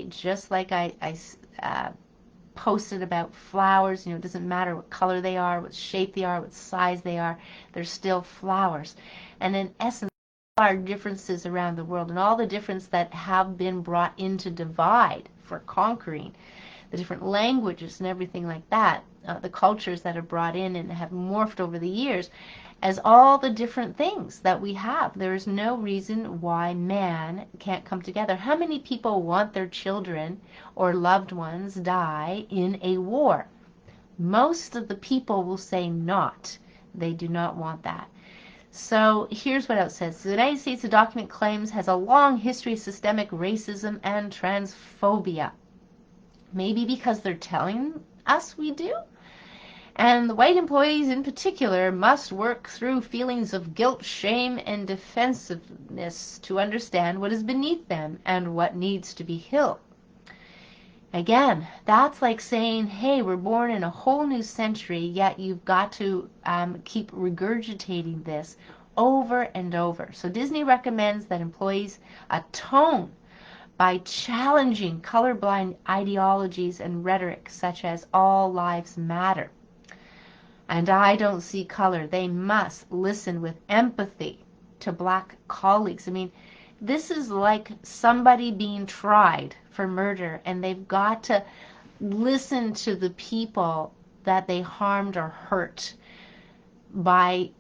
just like I posted about flowers, it doesn't matter what color they are, what shape they are, what size they are, they're still flowers. And in essence, our differences around the world and all the difference that have been brought into divide for conquering, the different languages and everything like that, the cultures that are brought in and have morphed over the years, as all the different things that we have. There is no reason why man can't come together. How many people want their children or loved ones die in a war? Most of the people will say not. They do not want that. So here's what else says. The United States, the document claims, has a long history of systemic racism and transphobia. Maybe because they're telling us we do? And the white employees in particular must work through feelings of guilt, shame, and defensiveness to understand what is beneath them and what needs to be healed. Again, that's like saying, hey, we're born in a whole new century, yet you've got to keep regurgitating this over and over. So Disney recommends that employees atone by challenging colorblind ideologies and rhetoric such as all lives matter. And I don't see color. They must listen with empathy to black colleagues. I mean, this is like somebody being tried for murder, and they've got to listen to the people that they harmed or hurt by,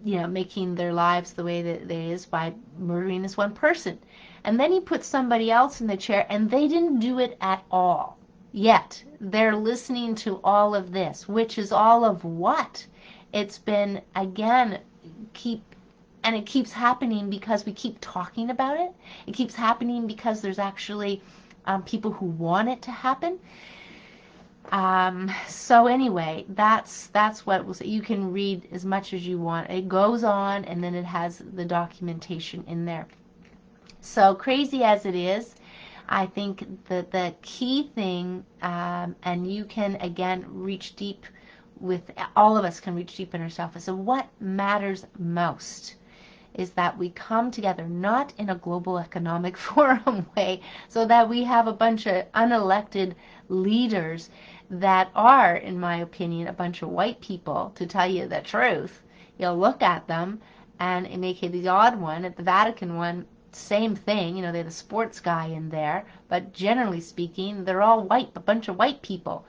making their lives the way that it is by murdering this one person. And then you put somebody else in the chair, and they didn't do it at all. Yet they're listening to all of this, which is all of what? It's been, again, it keeps happening because we keep talking about it. It keeps happening because there's actually people who want it to happen. So anyway, that's what we'll say. You can read as much as you want. It goes on, and then it has the documentation in there. So crazy as it is, I think that the key thing, and you can again reach deep with, all of us can reach deep in ourselves. So what matters most is that we come together, not in a global economic forum way, so that we have a bunch of unelected leaders that are, in my opinion, a bunch of white people, to tell you the truth. You'll look at them, and it may be the odd one. At the Vatican one, same thing, they have a sports guy in there, but generally speaking, they're all white, a bunch of white people.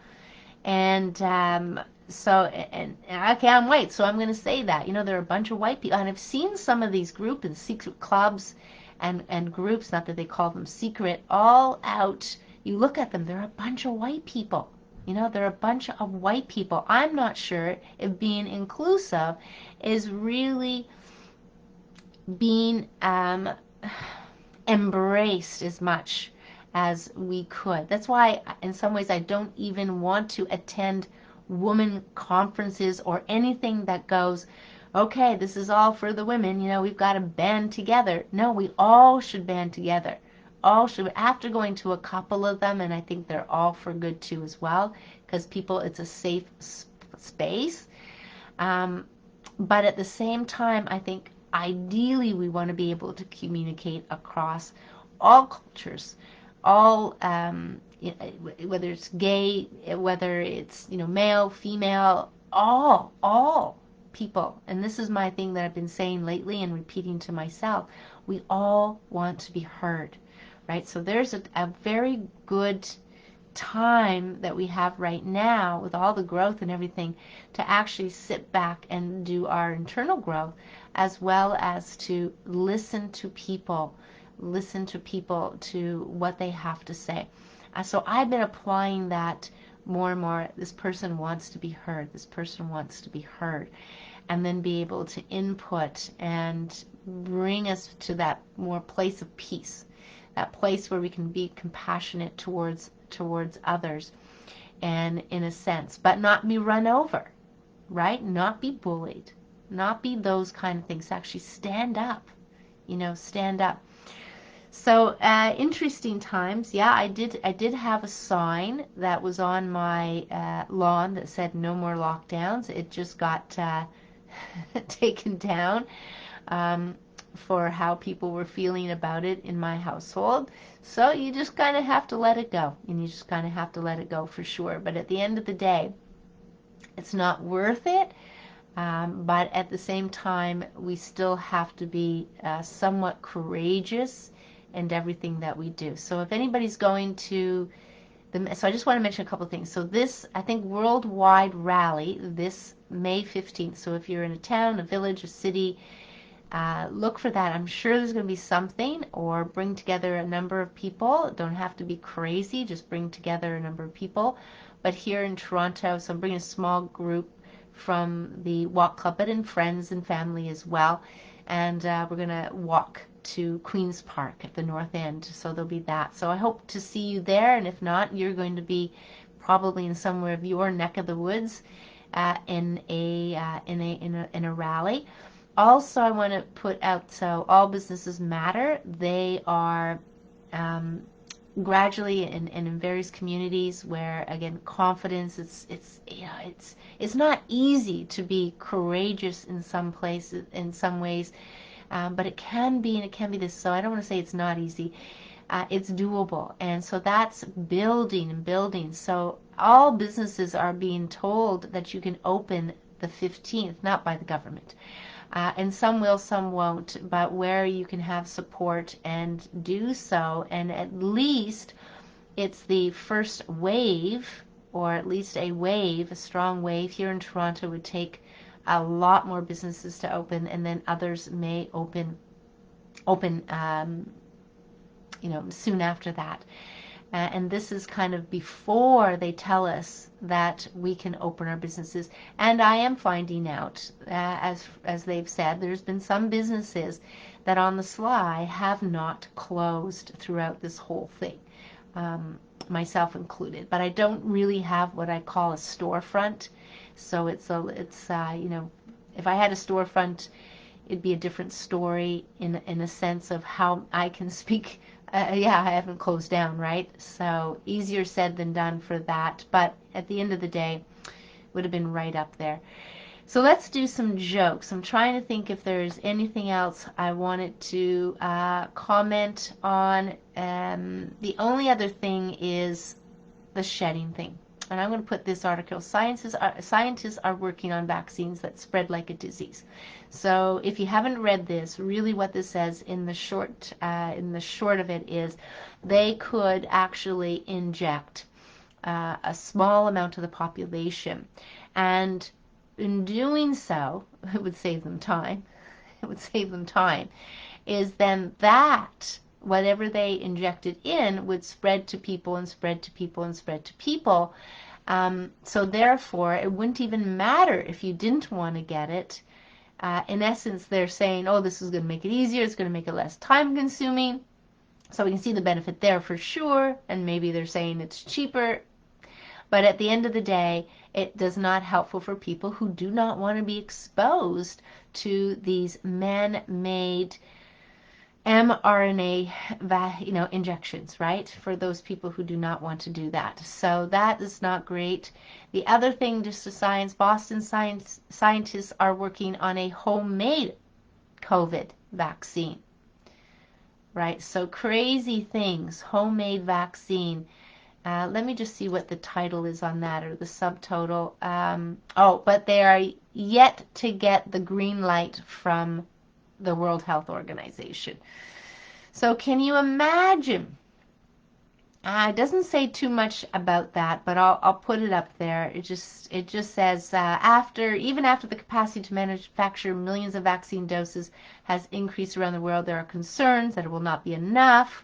And okay, I'm white, so I'm going to say that. There are a bunch of white people. And I've seen some of these groups, and secret clubs and groups, not that they call them secret, all out. You look at them, they're a bunch of white people. They're a bunch of white people. I'm not sure if being inclusive is really being embraced as much as we could. That's why, in some ways, I don't even want to attend women conferences or anything that goes, okay, this is all for the women, we've got to band together. No, we all should band together. All should. After going to a couple of them, and I think they're all for good too as well, because people, it's a safe space. But at the same time, I think ideally we want to be able to communicate across all cultures, all whether it's gay, whether it's male, female, all people. And this is my thing that I've been saying lately and repeating to myself. We all want to be heard, right? So there's a very good time that we have right now with all the growth and everything to actually sit back and do our internal growth, as well as to listen to people, to what they have to say. So I've been applying that more and more. This person wants to be heard. This person wants to be heard. And then be able to input and bring us to that more place of peace, that place where we can be compassionate towards others, and in a sense, but not be run over, right? Not be bullied, not be those kind of things. Actually stand up, stand up. So interesting times. Yeah, I did have a sign that was on my lawn that said no more lockdowns. It just got taken down for how people were feeling about it in my household. So you just kind of have to let it go, and you just kind of have to let it go for sure. But at the end of the day, it's not worth it. But at the same time, we still have to be somewhat courageous in everything that we do. So if anybody's going to so I just want to mention a couple of things. So this, I think, worldwide rally this May 15th. So if you're in a town, a village, a city, look for that. I'm sure there's going to be something, or bring together a number of people. Don't have to be crazy, just bring together a number of people. But here in Toronto, so I'm bringing a small group from the walk club, but in friends and family as well. And we're going to walk to Queen's Park at the North End. So there'll be that. So I hope to see you there. And if not, you're going to be probably in somewhere of your neck of the woods in a rally. Also, I want to put out, so all businesses matter. They are gradually in various communities where, again, confidence, it's not easy to be courageous in some places, in some ways, but it can be, and it can be this. So I don't want to say it's not easy. It's doable, and so that's building and building. So all businesses are being told that you can open the 15th, not by the government. And some will, some won't, but where you can have support and do so, and at least it's the first wave, or at least a strong wave. Here in Toronto would take a lot more businesses to open, and then others may open soon after that. And this is kind of before they tell us that we can open our businesses. And I am finding out, as they've said, there's been some businesses that on the sly have not closed throughout this whole thing, myself included. But I don't really have what I call a storefront. So it's if I had a storefront, it'd be a different story in a sense of how I can speak. I haven't closed down, right? So easier said than done for that. But at the end of the day, would have been right up there. So let's do some jokes. I'm trying to think if there's anything else I wanted to comment on. The only other thing is the shedding thing. And I'm going to put this article. Scientists are working on vaccines that spread like a disease. So if you haven't read this, really what this says in the short of it is they could actually inject a small amount of the population, and in doing so, it would save them time. It would save them time. Is then that whatever they injected in would spread to people and spread to people and spread to people. So therefore, it wouldn't even matter if you didn't want to get it. In essence, they're saying, oh, this is going to make it easier. It's going to make it less time consuming. So we can see the benefit there for sure. And maybe they're saying it's cheaper. But at the end of the day, it does not helpful for people who do not want to be exposed to these man-made mRNA, injections, right? For those people who do not want to do that. So that is not great. The other thing, just a science, Boston scientists are working on a homemade COVID vaccine, right? So crazy things, homemade vaccine. Let me just see what the title is on that, or the subtotal. But they are yet to get the green light from the World Health Organization. So can you imagine? It doesn't say too much about that, but I'll put it up there. It just says even after the capacity to manufacture millions of vaccine doses has increased around the world, there are concerns that it will not be enough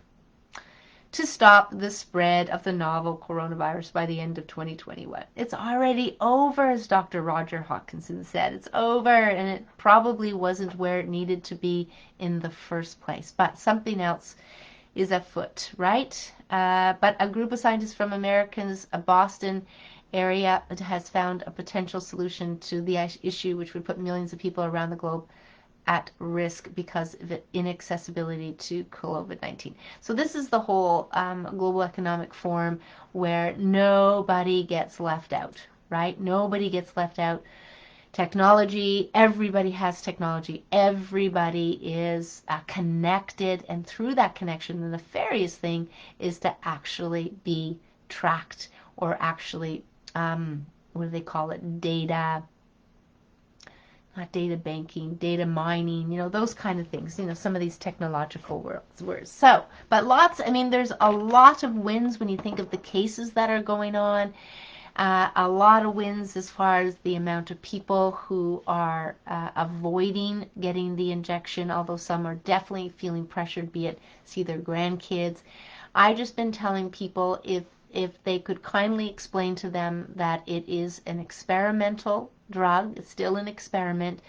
to stop the spread of the novel coronavirus by the end of 2021. It's already over, as Dr. Roger Hodgkinson said. It's over, and it probably wasn't where it needed to be in the first place. But something else is afoot, right? But a group of scientists from America's Boston area has found a potential solution to the issue, which would put millions of people around the globe at risk because of inaccessibility to COVID-19. So this is the whole Global Economic Forum where nobody gets left out, right? Nobody gets left out. Technology, everybody has technology. Everybody is connected, and through that connection, the nefarious thing is to actually be tracked, or actually, what do they call it? Not data banking, data mining, those kind of things, some of these technological words. So, but there's a lot of wins when you think of the cases that are going on, a lot of wins as far as the amount of people who are avoiding getting the injection, although some are definitely feeling pressured, be it see their grandkids. I've just been telling people if they could kindly explain to them that it is an experimental drug, it's still an experiment,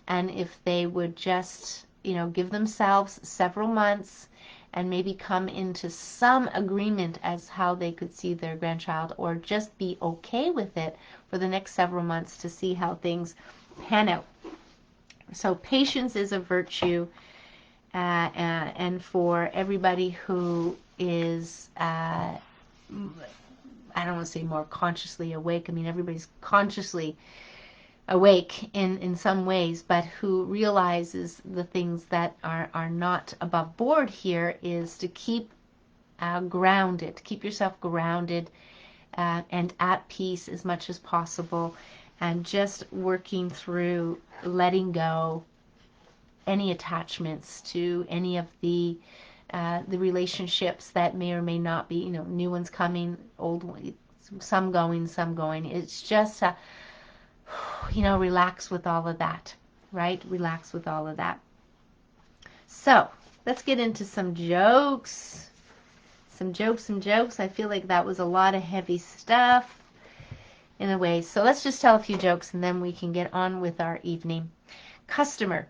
and if they would just, give themselves several months and maybe come into some agreement as how they could see their grandchild, or just be okay with it for the next several months to see how things pan out. So patience is a virtue, and for everybody who is I don't want to say more consciously awake. Everybody's consciously awake in some ways, but who realizes the things that are not above board here, is to keep grounded, keep yourself grounded and at peace as much as possible, and just working through letting go any attachments to any of the relationships that may or may not be, new ones coming, old ones, some going. It's just, relax with all of that, right? Relax with all of that. So let's get into some jokes. Some jokes. I feel like that was a lot of heavy stuff in a way. So let's just tell a few jokes and then we can get on with our evening. Customer: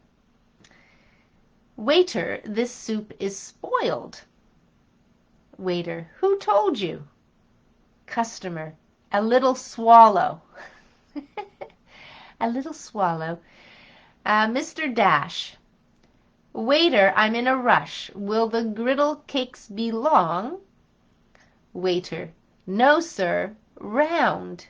waiter, this soup is spoiled. Waiter: who told you? Customer: a little swallow. A little swallow. Mr. Dash: waiter, I'm in a rush. Will the griddle cakes be long? Waiter: no, sir, round.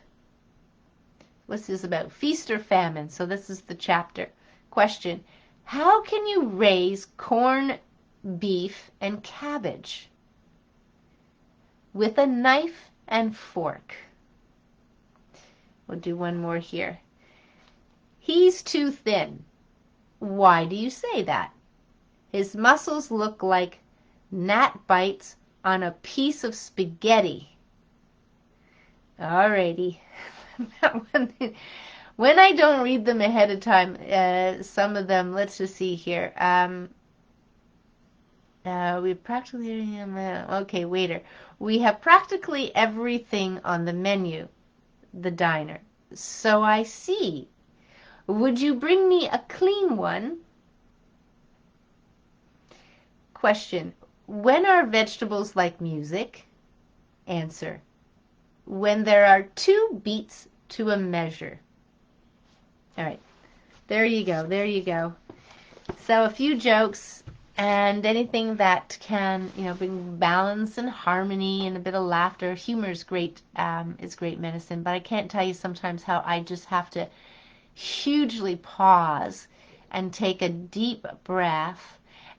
What's this about? Feast or famine? So this is the chapter. Question: how can you raise corn, beef, and cabbage? With a knife and fork. We'll do one more here. He's too thin. Why do you say that? His muscles look like gnat bites on a piece of spaghetti. Alrighty. When I don't read them ahead of time, some of them, let's just see here. We practically, okay, waiter. We have practically everything on the menu, the diner. So I see. Would you bring me a clean one? Question: when are vegetables like music? Answer: when there are 2 beats to a measure. All right, there you go. So a few jokes. And anything that can, bring balance and harmony and a bit of laughter. Humor is great medicine. But I can't tell you sometimes how I just have to hugely pause and take a deep breath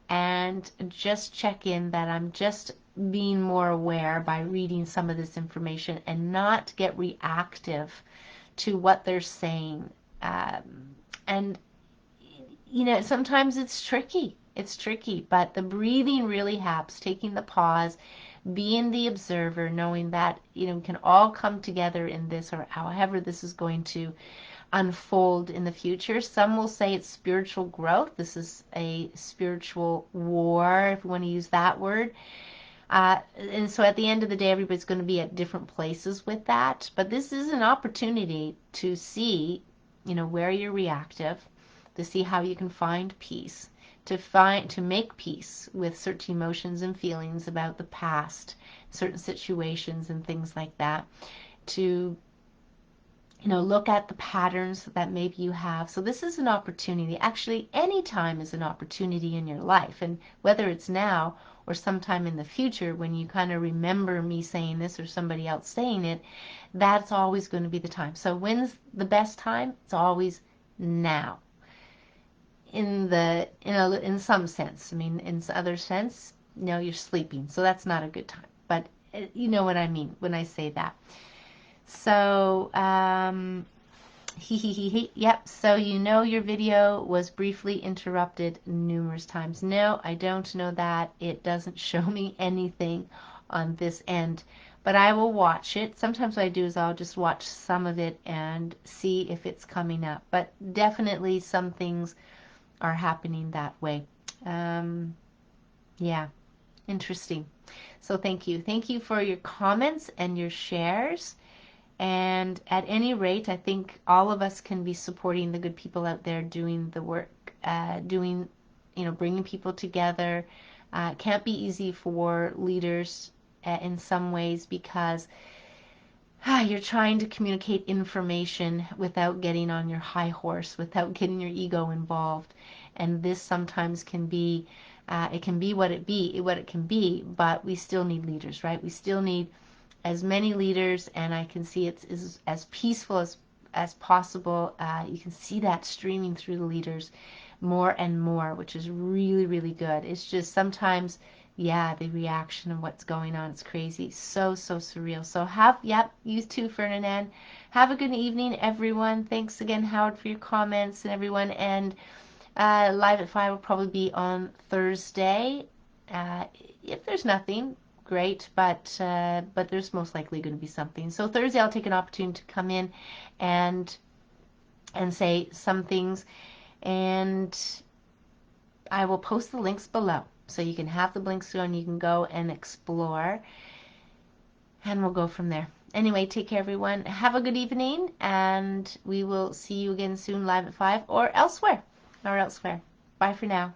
and just check in that I'm just being more aware by reading some of this information and not get reactive to what they're saying. And sometimes it's tricky. It's tricky, but the breathing really helps. Taking the pause, being the observer, knowing that, we can all come together in this, or however this is going to unfold in the future. Some will say it's spiritual growth. This is a spiritual war, if you want to use that word. And so at the end of the day, everybody's going to be at different places with that. But this is an opportunity to see, where you're reactive, to see how you can find peace, to make peace with certain emotions and feelings about the past, certain situations and things like that, to look at the patterns that maybe you have. So this is an opportunity. Actually, any time is an opportunity in your life. And whether it's now or sometime in the future when you kind of remember me saying this or somebody else saying it, that's always going to be the time. So when's the best time? It's always now. In some sense. I mean, in other sense, you're sleeping. So that's not a good time. But you know what I mean when I say that. So, yep, so your video was briefly interrupted numerous times. No, I don't know that. It doesn't show me anything on this end, but I will watch it. Sometimes what I do is I'll just watch some of it and see if it's coming up, but definitely some things are happening that way. Yeah, interesting. So thank you. Thank you for your comments and your shares. And at any rate, I think all of us can be supporting the good people out there doing the work, bringing people together. It can't be easy for leaders in some ways because you're trying to communicate information without getting on your high horse, without getting your ego involved. And this sometimes can be, it can be what it can be, but we still need leaders, right? We still need as many leaders, and I can see it's as peaceful as possible. You can see that streaming through the leaders more and more, which is really, really good. It's just sometimes, the reaction of what's going on, it's crazy. So surreal. So you too, Ferdinand. Have a good evening, everyone. Thanks again, Howard, for your comments and everyone. And Live at 5 will probably be on Thursday. If there's nothing, great, but there's most likely going to be something. So Thursday I'll take an opportunity to come in and say some things, and I will post the links below so you can have the links and you can go and explore, and we'll go from there. Anyway, take care, everyone. Have a good evening, and we will see you again soon live at 5 or elsewhere. Bye for now.